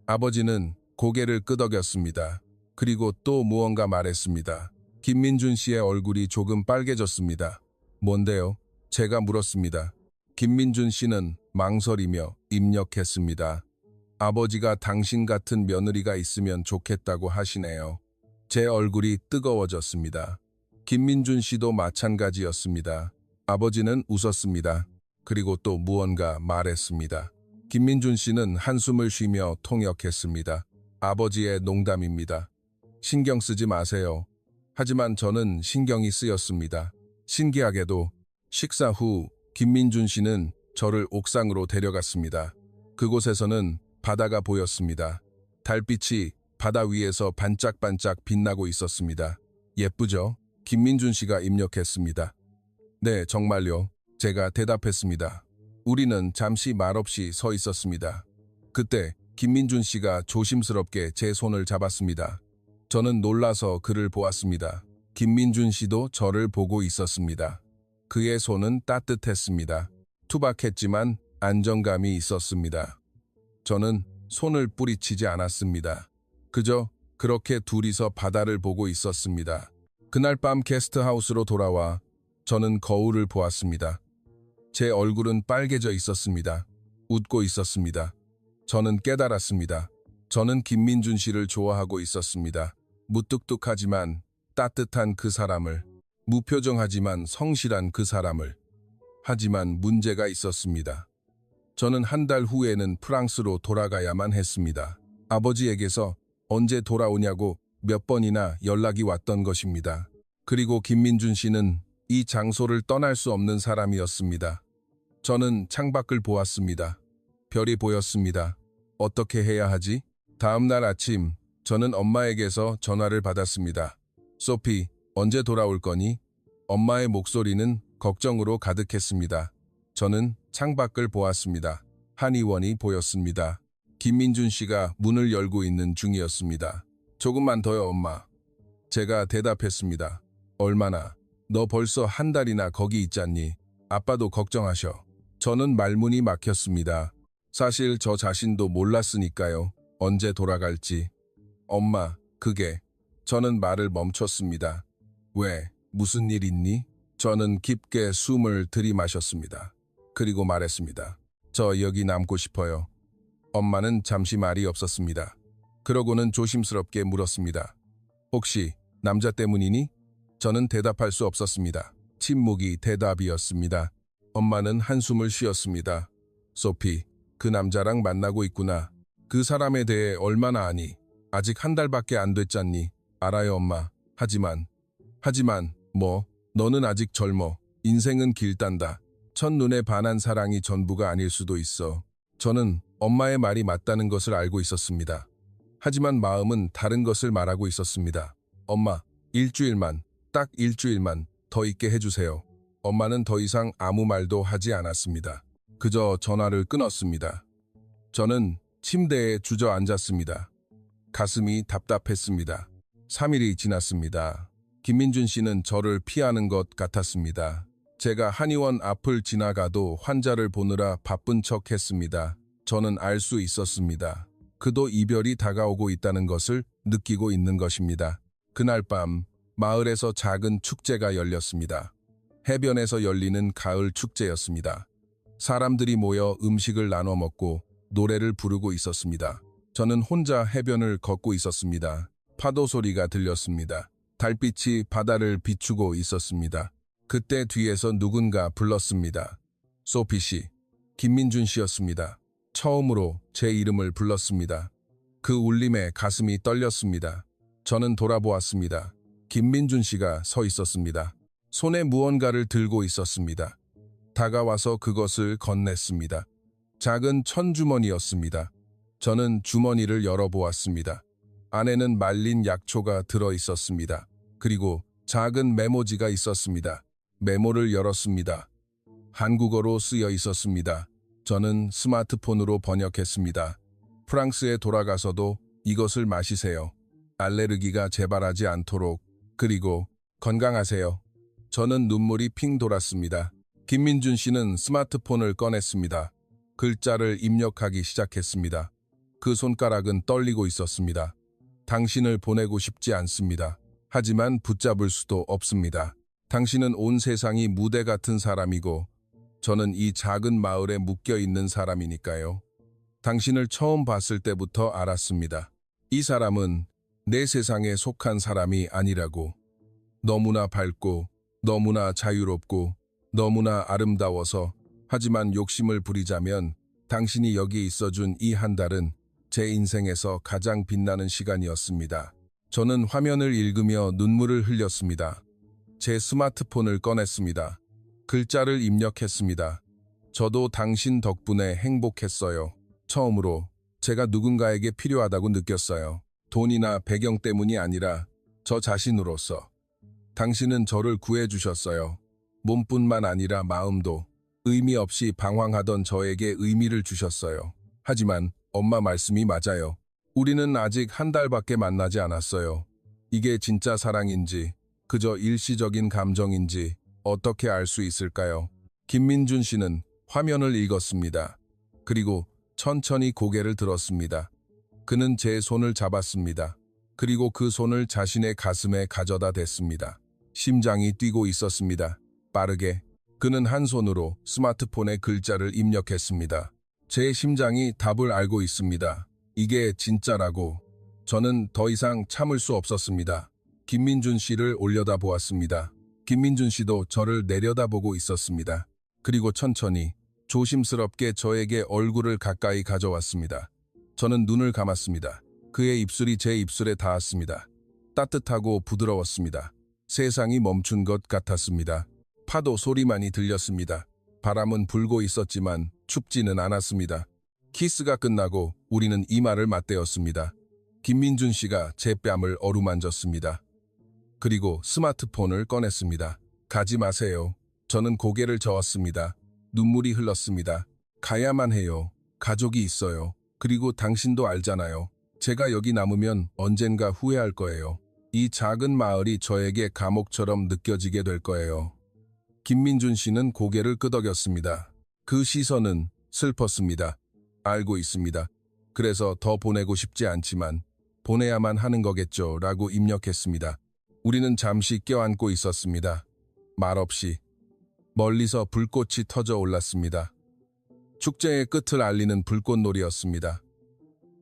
아버지는 고개를 끄덕였습니다. 그리고 또 무언가 말했습니다. 김민준 씨의 얼굴이 조금 빨개졌습니다. 뭔데요? 제가 물었습니다. 김민준 씨는 망설이며 입력했습니다. 아버지가 당신 같은 며느리가 있으면 좋겠다고 하시네요. 제 얼굴이 뜨거워졌습니다. 김민준 씨도 마찬가지였습니다. 아버지는 웃었습니다. 그리고 또 무언가 말했습니다. 김민준 씨는 한숨을 쉬며 통역했습니다. 아버지의 농담입니다. 신경 쓰지 마세요. 하지만 저는 신경이 쓰였습니다. 신기하게도 식사 후 김민준 씨는 저를 옥상으로 데려갔습니다. 그곳에서는 바다가 보였습니다. 달빛이 바다 위에서 반짝반짝 빛나고 있었습니다. 예쁘죠? 김민준 씨가 입력했습니다. 네, 정말요. 제가 대답했습니다. 우리는 잠시 말없이 서 있었습니다. 그때 김민준 씨가 조심스럽게 제 손을 잡았습니다. 저는 놀라서 그를 보았습니다. 김민준 씨도 저를 보고 있었습니다. 그의 손은 따뜻했습니다. 투박했지만 안정감이 있었습니다. 저는 손을 뿌리치지 않았습니다. 그저 그렇게 둘이서 바다를 보고 있었습니다. 그날 밤 게스트하우스로 돌아와 저는 거울을 보았습니다. 제 얼굴은 빨개져 있었습니다. 웃고 있었습니다. 저는 깨달았습니다. 저는 김민준 씨를 좋아하고 있었습니다. 무뚝뚝하지만 따뜻한 그 사람을, 무표정하지만 성실한 그 사람을. 하지만 문제가 있었습니다. 저는 한 달 후에는 프랑스로 돌아가야만 했습니다. 아버지에게서 언제 돌아오냐고 몇 번이나 연락이 왔던 것입니다. 그리고 김민준 씨는 이 장소를 떠날 수 없는 사람이었습니다. 저는 창밖을 보았습니다. 별이 보였습니다. 어떻게 해야 하지? 다음 날 아침 저는 엄마에게서 전화를 받았습니다. 소피, 언제 돌아올 거니? 엄마의 목소리는 걱정으로 가득했습니다. 저는 창밖을 보았습니다. 한의원이 보였습니다. 김민준 씨가 문을 열고 있는 중이었습니다. 조금만 더요, 엄마. 제가 대답했습니다. 얼마나? 너 벌써 한 달이나 거기 있잖니. 아빠도 걱정하셔. 저는 말문이 막혔습니다. 사실 저 자신도 몰랐으니까요. 언제 돌아갈지. 엄마, 그게... 저는 말을 멈췄습니다. 왜? 무슨 일 있니? 저는 깊게 숨을 들이마셨습니다. 그리고 말했습니다. 저 여기 남고 싶어요. 엄마는 잠시 말이 없었습니다. 그러고는 조심스럽게 물었습니다. 혹시 남자 때문이니? 저는 대답할 수 없었습니다. 침묵이 대답이었습니다. 엄마는 한숨을 쉬었습니다. 소피, 그 남자랑 만나고 있구나. 그 사람에 대해 얼마나 아니? 아직 한 달밖에 안 됐잖니. 알아요, 엄마. 하지만 뭐, 너는 아직 젊어. 인생은 길단다. 첫눈에 반한 사랑이 전부가 아닐 수도 있어. 저는 엄마의 말이 맞다는 것을 알고 있었습니다. 하지만 마음은 다른 것을 말하고 있었습니다. 엄마, 일주일만, 딱 일주일만 더 있게 해주세요. 엄마는 더 이상 아무 말도 하지 않았습니다. 그저 전화를 끊었습니다. 저는 침대에 주저앉았습니다. 가슴이 답답했습니다. 3일이 지났습니다. 김민준 씨는 저를 피하는 것 같았습니다. 제가 한의원 앞을 지나가도 환자를 보느라 바쁜 척 했습니다. 저는 알 수 있었습니다. 그도 이별이 다가오고 있다는 것을 느끼고 있는 것입니다. 그날 밤 마을에서 작은 축제가 열렸습니다. 해변에서 열리는 가을 축제였습니다. 사람들이 모여 음식을 나눠 먹고 노래를 부르고 있었습니다. 저는 혼자 해변을 걷고 있었습니다. 파도 소리가 들렸습니다. 달빛이 바다를 비추고 있었습니다. 그때 뒤에서 누군가 불렀습니다. 소피 씨, 김민준 씨였습니다. 처음으로 제 이름을 불렀습니다. 그 울림에 가슴이 떨렸습니다. 저는 돌아보았습니다. 김민준 씨가 서 있었습니다. 손에 무언가를 들고 있었습니다. 다가와서 그것을 건넸습니다. 작은 천주머니였습니다. 저는 주머니를 열어보았습니다. 안에는 말린 약초가 들어 있었습니다. 그리고 작은 메모지가 있었습니다. 메모를 열었습니다. 한국어로 쓰여 있었습니다. 저는 스마트폰으로 번역했습니다. 프랑스에 돌아가서도 이것을 마시세요. 알레르기가 재발하지 않도록. 그리고 건강하세요. 저는 눈물이 핑 돌았습니다. 김민준 씨는 스마트폰을 꺼냈습니다. 글자를 입력하기 시작했습니다. 그 손가락은 떨리고 있었습니다. 당신을 보내고 싶지 않습니다. 하지만 붙잡을 수도 없습니다. 당신은 온 세상이 무대 같은 사람이고 저는 이 작은 마을에 묶여 있는 사람이니까요. 당신을 처음 봤을 때부터 알았습니다. 이 사람은 내 세상에 속한 사람이 아니라고. 너무나 밝고 너무나 자유롭고 너무나 아름다워서 하지만 욕심을 부리자면 당신이 여기 있어준 이 한 달은 제 인생에서 가장 빛나는 시간이었습니다. 저는 화면을 읽으며 눈물을 흘렸습니다. 제 스마트폰을 꺼냈습니다. 글자를 입력했습니다. 저도 당신 덕분에 행복했어요. 처음으로 제가 누군가에게 필요하다고 느꼈어요. 돈이나 배경 때문이 아니라 저 자신으로서. 당신은 저를 구해주셨어요. 몸뿐만 아니라 마음도. 의미 없이 방황하던 저에게 의미를 주셨어요. 하지만 엄마 말씀이 맞아요. 우리는 아직 한 달밖에 만나지 않았어요. 이게 진짜 사랑인지 그저 일시적인 감정인지 어떻게 알 수 있을까요? 김민준 씨는 화면을 읽었습니다. 그리고 천천히 고개를 들었습니다. 그는 제 손을 잡았습니다. 그리고 그 손을 자신의 가슴에 가져다 댔습니다. 심장이 뛰고 있었습니다. 빠르게. 그는 한 손으로 스마트폰에 글자를 입력했습니다. 제 심장이 답을 알고 있습니다. 이게 진짜라고. 저는 더 이상 참을 수 없었습니다. 김민준 씨를 올려다 보았습니다. 김민준 씨도 저를 내려다보고 있었습니다. 그리고 천천히, 조심스럽게 저에게 얼굴을 가까이 가져왔습니다. 저는 눈을 감았습니다. 그의 입술이 제 입술에 닿았습니다. 따뜻하고 부드러웠습니다. 세상이 멈춘 것 같았습니다. 파도 소리만이 들렸습니다. 바람은 불고 있었지만 춥지는 않았습니다. 키스가 끝나고 우리는 이마를 맞대었습니다. 김민준 씨가 제 뺨을 어루만졌습니다. 그리고 스마트폰을 꺼냈습니다. 가지 마세요. 저는 고개를 저었습니다. 눈물이 흘렀습니다. 가야만 해요. 가족이 있어요. 그리고 당신도 알잖아요. 제가 여기 남으면 언젠가 후회할 거예요. 이 작은 마을이 저에게 감옥처럼 느껴지게 될 거예요. 김민준 씨는 고개를 끄덕였습니다. 그 시선은 슬펐습니다. 알고 있습니다. 그래서 더 보내고 싶지 않지만 보내야만 하는 거겠죠 라고 입력했습니다. 우리는 잠시 껴안고 있었습니다. 말없이. 멀리서 불꽃이 터져 올랐습니다. 축제의 끝을 알리는 불꽃놀이였습니다.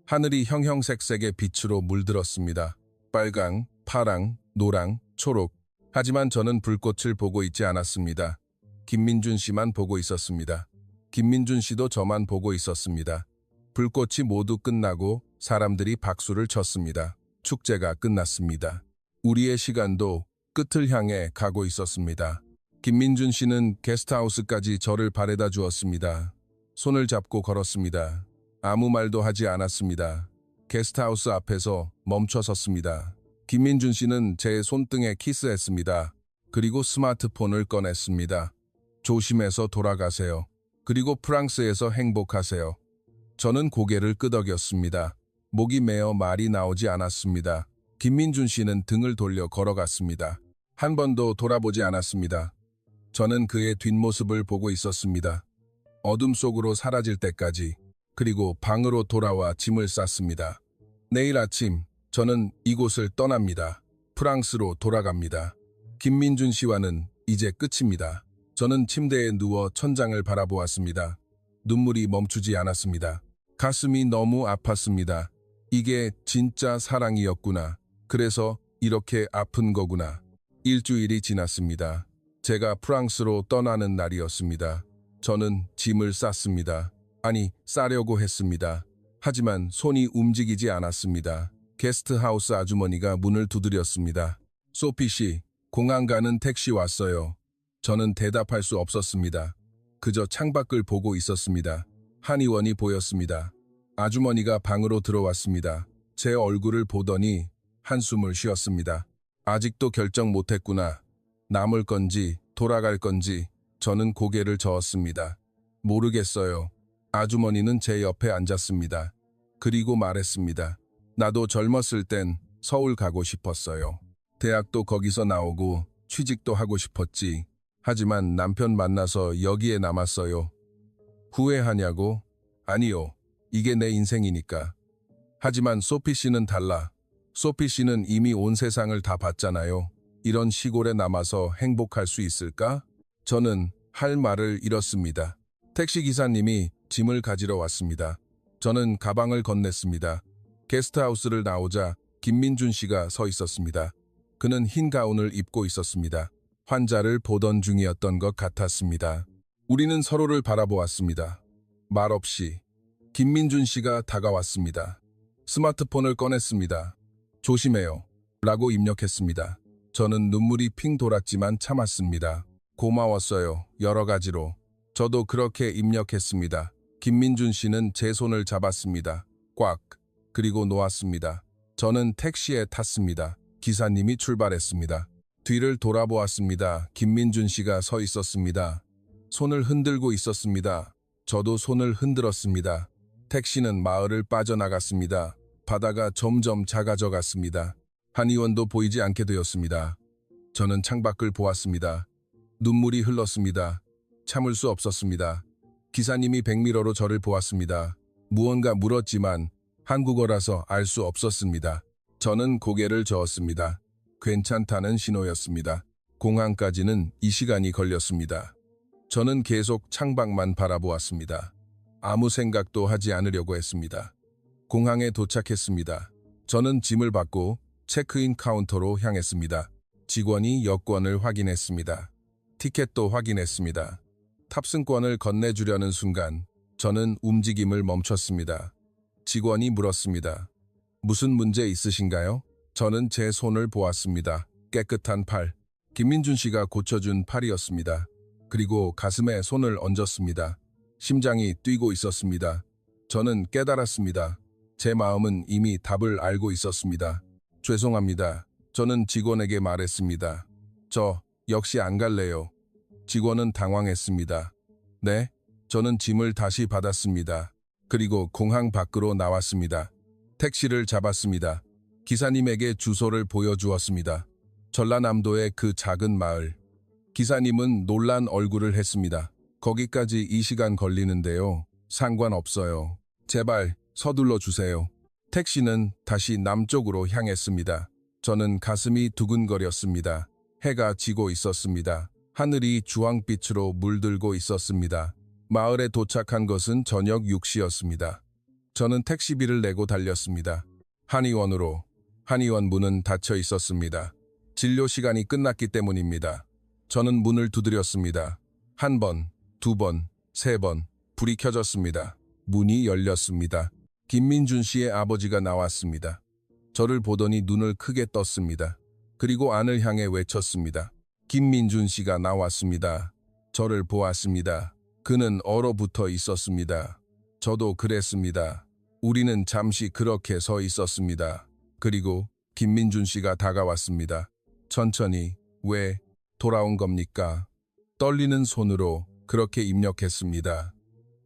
하늘이 형형색색의 빛으로 물들었습니다. 빨강, 파랑, 노랑, 초록. 하지만 저는 불꽃을 보고 있지 않았습니다. 김민준 씨만 보고 있었습니다. 김민준 씨도 저만 보고 있었습니다. 불꽃이 모두 끝나고 사람들이 박수를 쳤습니다. 축제가 끝났습니다. 우리의 시간도 끝을 향해 가고 있었습니다. 김민준 씨는 게스트하우스까지 저를 바래다 주었습니다. 손을 잡고 걸었습니다. 아무 말도 하지 않았습니다. 게스트하우스 앞에서 멈춰 섰습니다. 김민준 씨는 제 손등에 키스했습니다. 그리고 스마트폰을 꺼냈습니다. 조심해서 돌아가세요. 그리고 프랑스에서 행복하세요. 저는 고개를 끄덕였습니다. 목이 메어 말이 나오지 않았습니다. 김민준 씨는 등을 돌려 걸어갔습니다. 한 번도 돌아보지 않았습니다. 저는 그의 뒷모습을 보고 있었습니다. 어둠 속으로 사라질 때까지. 그리고 방으로 돌아와 짐을 쌌습니다. 내일 아침 저는 이곳을 떠납니다. 프랑스로 돌아갑니다. 김민준 씨와는 이제 끝입니다. 저는 침대에 누워 천장을 바라보았습니다. 눈물이 멈추지 않았습니다. 가슴이 너무 아팠습니다. 이게 진짜 사랑이었구나. 그래서 이렇게 아픈 거구나. 일주일이 지났습니다. 제가 프랑스로 떠나는 날이었습니다. 저는 짐을 쌌습니다. 아니, 싸려고 했습니다. 하지만 손이 움직이지 않았습니다. 게스트하우스 아주머니가 문을 두드렸습니다. 소피 씨, 공항 가는 택시 왔어요. 저는 대답할 수 없었습니다. 그저 창밖을 보고 있었습니다. 한의원이 보였습니다. 아주머니가 방으로 들어왔습니다. 제 얼굴을 보더니 한숨을 쉬었습니다. 아직도 결정 못했구나. 남을 건지 돌아갈 건지. 저는 고개를 저었습니다. 모르겠어요. 아주머니는 제 옆에 앉았습니다. 그리고 말했습니다. 나도 젊었을 땐 서울 가고 싶었어요. 대학도 거기서 나오고 취직도 하고 싶었지. 하지만 남편 만나서 여기에 남았어요. 후회하냐고? 아니요. 이게 내 인생이니까. 하지만 소피 씨는 달라. 소피 씨는 이미 온 세상을 다 봤잖아요. 이런 시골에 남아서 행복할 수 있을까? 저는 할 말을 잃었습니다. 택시기사님이 짐을 가지러 왔습니다. 저는 가방을 건넸습니다. 게스트하우스를 나오자 김민준 씨가 서 있었습니다. 그는 흰 가운을 입고 있었습니다. 환자를 보던 중이었던 것 같았습니다. 우리는 서로를 바라보았습니다. 말없이 김민준 씨가 다가왔습니다. 스마트폰을 꺼냈습니다. 조심해요. 라고 입력했습니다. 저는 눈물이 핑 돌았지만 참았습니다. 고마웠어요. 여러 가지로. 저도 그렇게 입력했습니다. 김민준 씨는 제 손을 잡았습니다. 꽉. 그리고 놓았습니다. 저는 택시에 탔습니다. 기사님이 출발했습니다. 뒤를 돌아보았습니다. 김민준 씨가 서 있었습니다. 손을 흔들고 있었습니다. 저도 손을 흔들었습니다. 택시는 마을을 빠져나갔습니다. 바다가 점점 작아져 갔습니다. 한의원도 보이지 않게 되었습니다. 저는 창밖을 보았습니다. 눈물이 흘렀습니다. 참을 수 없었습니다. 기사님이 백미러로 저를 보았습니다. 무언가 물었지만 한국어라서 알 수 없었습니다. 저는 고개를 저었습니다. 괜찮다는 신호였습니다. 공항까지는 2시간이 걸렸습니다. 저는 계속 창밖만 바라보았습니다. 아무 생각도 하지 않으려고 했습니다. 공항에 도착했습니다. 저는 짐을 받고 체크인 카운터로 향했습니다. 직원이 여권을 확인했습니다. 티켓도 확인했습니다. 탑승권을 건네주려는 순간 저는 움직임을 멈췄습니다. 직원이 물었습니다. 무슨 문제 있으신가요? 저는 제 손을 보았습니다. 깨끗한 팔. 김민준 씨가 고쳐준 팔이었습니다. 그리고 가슴에 손을 얹었습니다. 심장이 뛰고 있었습니다. 저는 깨달았습니다. 제 마음은 이미 답을 알고 있었습니다. 죄송합니다. 저는 직원에게 말했습니다. 저 역시 안 갈래요. 직원은 당황했습니다. 네? 저는 짐을 다시 받았습니다. 그리고 공항 밖으로 나왔습니다. 택시를 잡았습니다. 기사님에게 주소를 보여주었습니다. 전라남도의 그 작은 마을. 기사님은 놀란 얼굴을 했습니다. 거기까지 2시간 걸리는데요. 상관없어요. 제발 서둘러 주세요. 택시는 다시 남쪽으로 향했습니다. 저는 가슴이 두근거렸습니다. 해가 지고 있었습니다. 하늘이 주황빛으로 물들고 있었습니다. 마을에 도착한 것은 저녁 6시였습니다. 저는 택시비를 내고 달렸습니다. 한의원으로. 한의원 문은 닫혀 있었습니다. 진료 시간이 끝났기 때문입니다. 저는 문을 두드렸습니다. 한 번, 두 번, 세 번. 불이 켜졌습니다. 문이 열렸습니다. 김민준 씨의 아버지가 나왔습니다. 저를 보더니 눈을 크게 떴습니다. 그리고 안을 향해 외쳤습니다. 김민준 씨가 나왔습니다. 저를 보았습니다. 그는 얼어붙어 있었습니다. 저도 그랬습니다. 우리는 잠시 그렇게 서 있었습니다. 그리고 김민준 씨가 다가왔습니다. 천천히. 왜 돌아온 겁니까? 떨리는 손으로 그렇게 입력했습니다.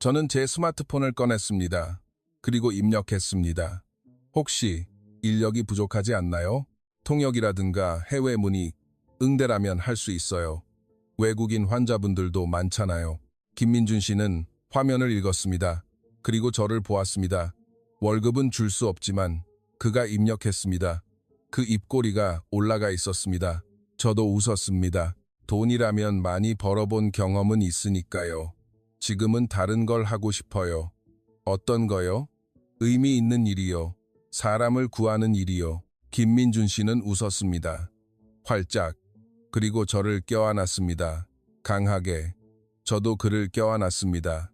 저는 제 스마트폰을 꺼냈습니다. 그리고 입력했습니다. 혹시 인력이 부족하지 않나요? 통역이라든가 해외 문의, 응대라면 할 수 있어요. 외국인 환자분들도 많잖아요. 김민준 씨는 화면을 읽었습니다. 그리고 저를 보았습니다. 월급은 줄 수 없지만 그가 입력했습니다. 그 입꼬리가 올라가 있었습니다. 저도 웃었습니다. 돈이라면 많이 벌어본 경험은 있으니까요. 지금은 다른 걸 하고 싶어요. 어떤 거요? 의미 있는 일이요. 사람을 구하는 일이요. 김민준 씨는 웃었습니다. 활짝. 그리고 저를 껴안았습니다. 강하게. 저도 그를 껴안았습니다.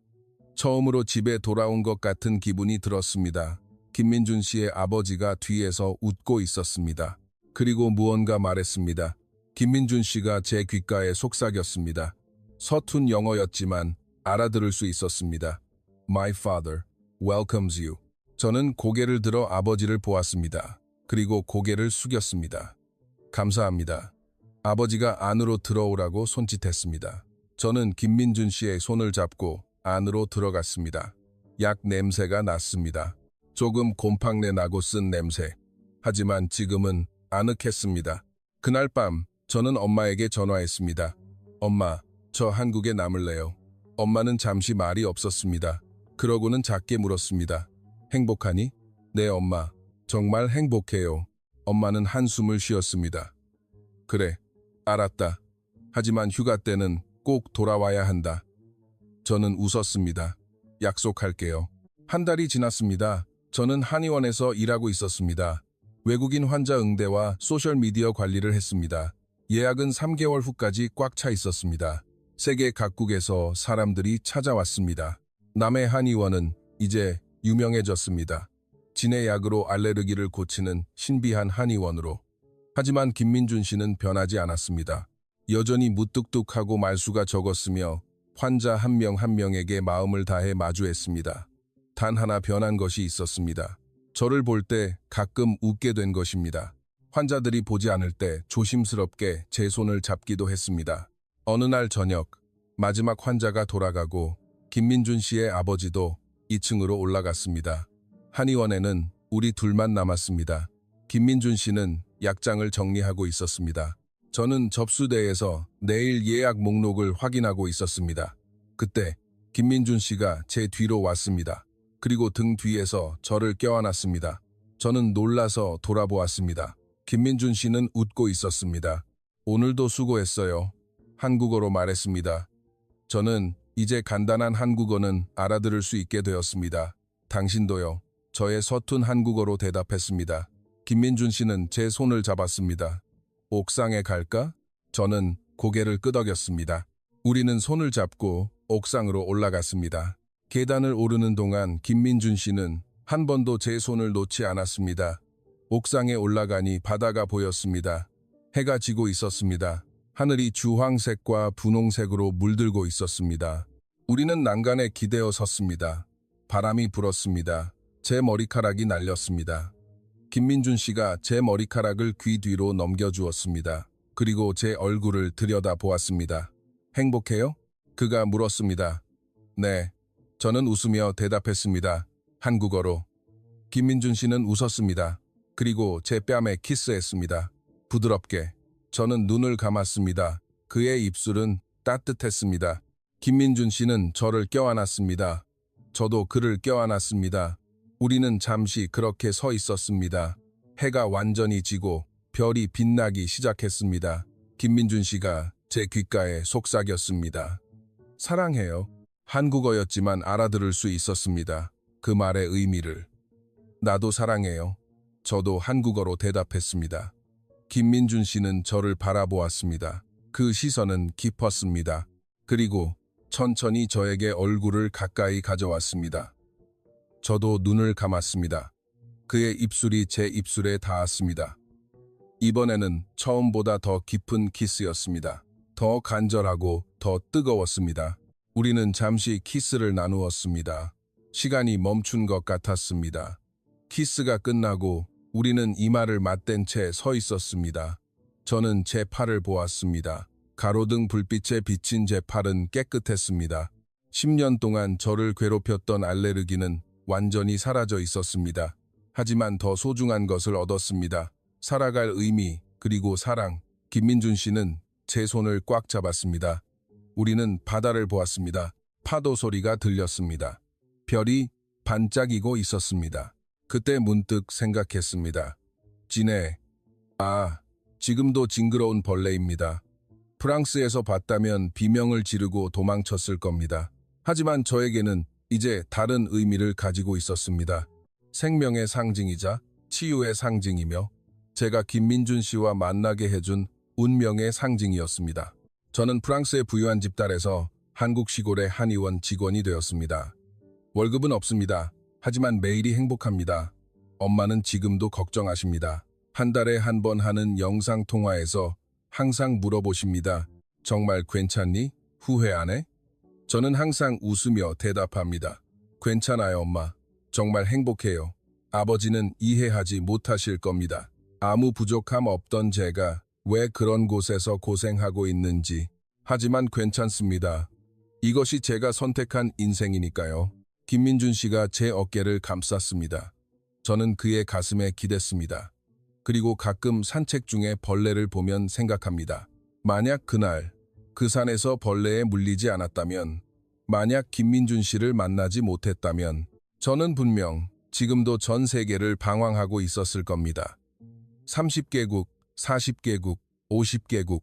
처음으로 집에 돌아온 것 같은 기분이 들었습니다. 김민준 씨의 아버지가 뒤에서 웃고 있었습니다. 그리고 무언가 말했습니다. 김민준 씨가 제 귓가에 속삭였습니다. 서툰 영어였지만 알아들을 수 있었습니다. My father welcomes you. 저는 고개를 들어 아버지를 보았습니다. 그리고 고개를 숙였습니다. 감사합니다. 아버지가 안으로 들어오라고 손짓했습니다. 저는 김민준 씨의 손을 잡고 안으로 들어갔습니다. 약 냄새가 났습니다. 조금 곰팡내 나고 쓴 냄새. 하지만 지금은 아늑했습니다. 그날 밤 저는 엄마에게 전화했습니다. 엄마, 저 한국에 남을래요. 엄마는 잠시 말이 없었습니다. 그러고는 작게 물었습니다. 행복하니? 네, 엄마. 정말 행복해요. 엄마는 한숨을 쉬었습니다. 그래, 알았다. 하지만 휴가 때는 꼭 돌아와야 한다. 저는 웃었습니다. 약속할게요. 한 달이 지났습니다. 저는 한의원에서 일하고 있었습니다. 외국인 환자 응대와 소셜미디어 관리를 했습니다. 예약은 3개월 후까지 꽉 차 있었습니다. 세계 각국에서 사람들이 찾아왔습니다. 남해 한의원은 이제 유명해졌습니다. 진해 약으로 알레르기를 고치는 신비한 한의원으로. 하지만 김민준 씨는 변하지 않았습니다. 여전히 무뚝뚝하고 말수가 적었으며 환자 한 명 한 명에게 마음을 다해 마주했습니다. 단 하나 변한 것이 있었습니다. 저를 볼 때 가끔 웃게 된 것입니다. 환자들이 보지 않을 때 조심스럽게 제 손을 잡기도 했습니다. 어느 날 저녁, 마지막 환자가 돌아가고 김민준 씨의 아버지도 2층으로 올라갔습니다. 한의원에는 우리 둘만 남았습니다. 김민준 씨는 약장을 정리하고 있었습니다. 저는 접수대에서 내일 예약 목록을 확인하고 있었습니다. 그때 김민준 씨가 제 뒤로 왔습니다. 그리고 등 뒤에서 저를 껴안았습니다. 저는 놀라서 돌아보았습니다. 김민준 씨는 웃고 있었습니다. 오늘도 수고했어요. 한국어로 말했습니다. 저는 이제 간단한 한국어는 알아들을 수 있게 되었습니다. 당신도요. 저의 서툰 한국어로 대답했습니다. 김민준 씨는 제 손을 잡았습니다. 옥상에 갈까? 저는 고개를 끄덕였습니다. 우리는 손을 잡고 옥상으로 올라갔습니다. 계단을 오르는 동안 김민준 씨는 한 번도 제 손을 놓지 않았습니다. 옥상에 올라가니 바다가 보였습니다. 해가 지고 있었습니다. 하늘이 주황색과 분홍색으로 물들고 있었습니다. 우리는 난간에 기대어 섰습니다. 바람이 불었습니다. 제 머리카락이 날렸습니다. 김민준 씨가 제 머리카락을 귀 뒤로 넘겨주었습니다. 그리고 제 얼굴을 들여다보았습니다. 행복해요? 그가 물었습니다. 네. 저는 웃으며 대답했습니다. 한국어로. 김민준 씨는 웃었습니다. 그리고 제 뺨에 키스했습니다. 부드럽게. 저는 눈을 감았습니다. 그의 입술은 따뜻했습니다. 김민준 씨는 저를 껴안았습니다. 저도 그를 껴안았습니다. 우리는 잠시 그렇게 서 있었습니다. 해가 완전히 지고 별이 빛나기 시작했습니다. 김민준 씨가 제 귓가에 속삭였습니다. 사랑해요. 한국어였지만 알아들을 수 있었습니다. 그 말의 의미를. 나도 사랑해요. 저도 한국어로 대답했습니다. 김민준 씨는 저를 바라보았습니다. 그 시선은 깊었습니다. 그리고 천천히 저에게 얼굴을 가까이 가져왔습니다. 저도 눈을 감았습니다. 그의 입술이 제 입술에 닿았습니다. 이번에는 처음보다 더 깊은 키스였습니다. 더 간절하고 더 뜨거웠습니다. 우리는 잠시 키스를 나누었습니다. 시간이 멈춘 것 같았습니다. 키스가 끝나고 우리는 이마를 맞댄 채 서 있었습니다. 저는 제 팔을 보았습니다. 가로등 불빛에 비친 제 팔은 깨끗했습니다. 10년 동안 저를 괴롭혔던 알레르기는 완전히 사라져 있었습니다. 하지만 더 소중한 것을 얻었습니다. 살아갈 의미, 그리고 사랑. 김민준 씨는 제 손을 꽉 잡았습니다. 우리는 바다를 보았습니다. 파도 소리가 들렸습니다. 별이 반짝이고 있었습니다. 그때 문득 생각했습니다. 진해. 지금도 징그러운 벌레입니다. 프랑스에서 봤다면 비명을 지르고 도망쳤을 겁니다. 하지만 저에게는 이제 다른 의미를 가지고 있었습니다. 생명의 상징이자 치유의 상징이며 제가 김민준 씨와 만나게 해준 운명의 상징이었습니다. 저는 프랑스의 부유한 집딸에서 한국 시골의 한의원 직원이 되었습니다. 월급은 없습니다. 하지만 매일이 행복합니다. 엄마는 지금도 걱정하십니다. 한 달에 한 번 하는 영상통화에서 항상 물어보십니다. 정말 괜찮니? 후회 안 해? 저는 항상 웃으며 대답합니다. 괜찮아요, 엄마. 정말 행복해요. 아버지는 이해하지 못하실 겁니다. 아무 부족함 없던 제가 왜 그런 곳에서 고생하고 있는지. 하지만 괜찮습니다. 이것이 제가 선택한 인생이니까요. 김민준 씨가 제 어깨를 감쌌습니다. 저는 그의 가슴에 기댔습니다. 그리고 가끔 산책 중에 벌레를 보면 생각합니다. 만약 그날 그 산에서 벌레에 물리지 않았다면, 만약 김민준 씨를 만나지 못했다면 저는 분명 지금도 전 세계를 방황하고 있었을 겁니다. 30개국, 40개국, 50개국,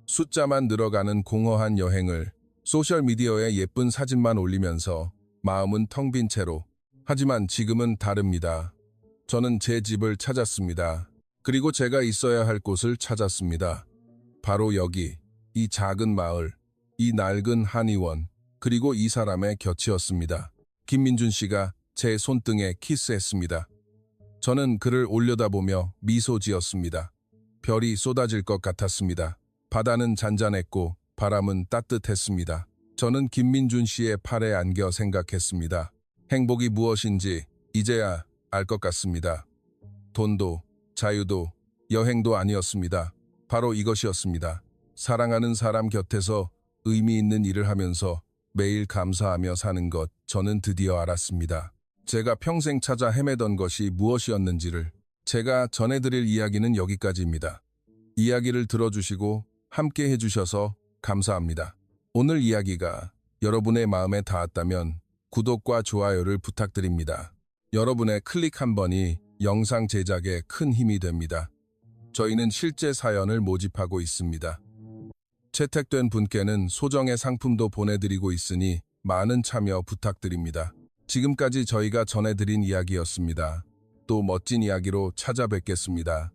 숫자만 늘어가는 공허한 여행을 소셜미디어에 예쁜 사진만 올리면서 마음은 텅 빈 채로. 하지만 지금은 다릅니다. 저는 제 집을 찾았습니다. 그리고 제가 있어야 할 곳을 찾았습니다. 바로 여기, 이 작은 마을, 이 낡은 한의원, 그리고 이 사람의 곁이었습니다. 김민준 씨가 제 손등에 키스했습니다. 저는 그를 올려다보며 미소 지었습니다. 별이 쏟아질 것 같았습니다. 바다는 잔잔했고 바람은 따뜻했습니다. 저는 김민준 씨의 팔에 안겨 생각했습니다. 행복이 무엇인지 이제야 알 것 같습니다. 돈도, 자유도, 여행도 아니었습니다. 바로 이것이었습니다. 사랑하는 사람 곁에서 의미 있는 일을 하면서 매일 감사하며 사는 것. 저는 드디어 알았습니다. 제가 평생 찾아 헤매던 것이 무엇이었는지를. 제가 전해드릴 이야기는 여기까지입니다. 이야기를 들어주시고 함께 해주셔서 감사합니다. 오늘 이야기가 여러분의 마음에 닿았다면 구독과 좋아요를 부탁드립니다. 여러분의 클릭 한 번이 영상 제작에 큰 힘이 됩니다. 저희는 실제 사연을 모집하고 있습니다. 채택된 분께는 소정의 상품도 보내드리고 있으니 많은 참여 부탁드립니다. 지금까지 저희가 전해드린 이야기였습니다. 또 멋진 이야기로 찾아뵙겠습니다.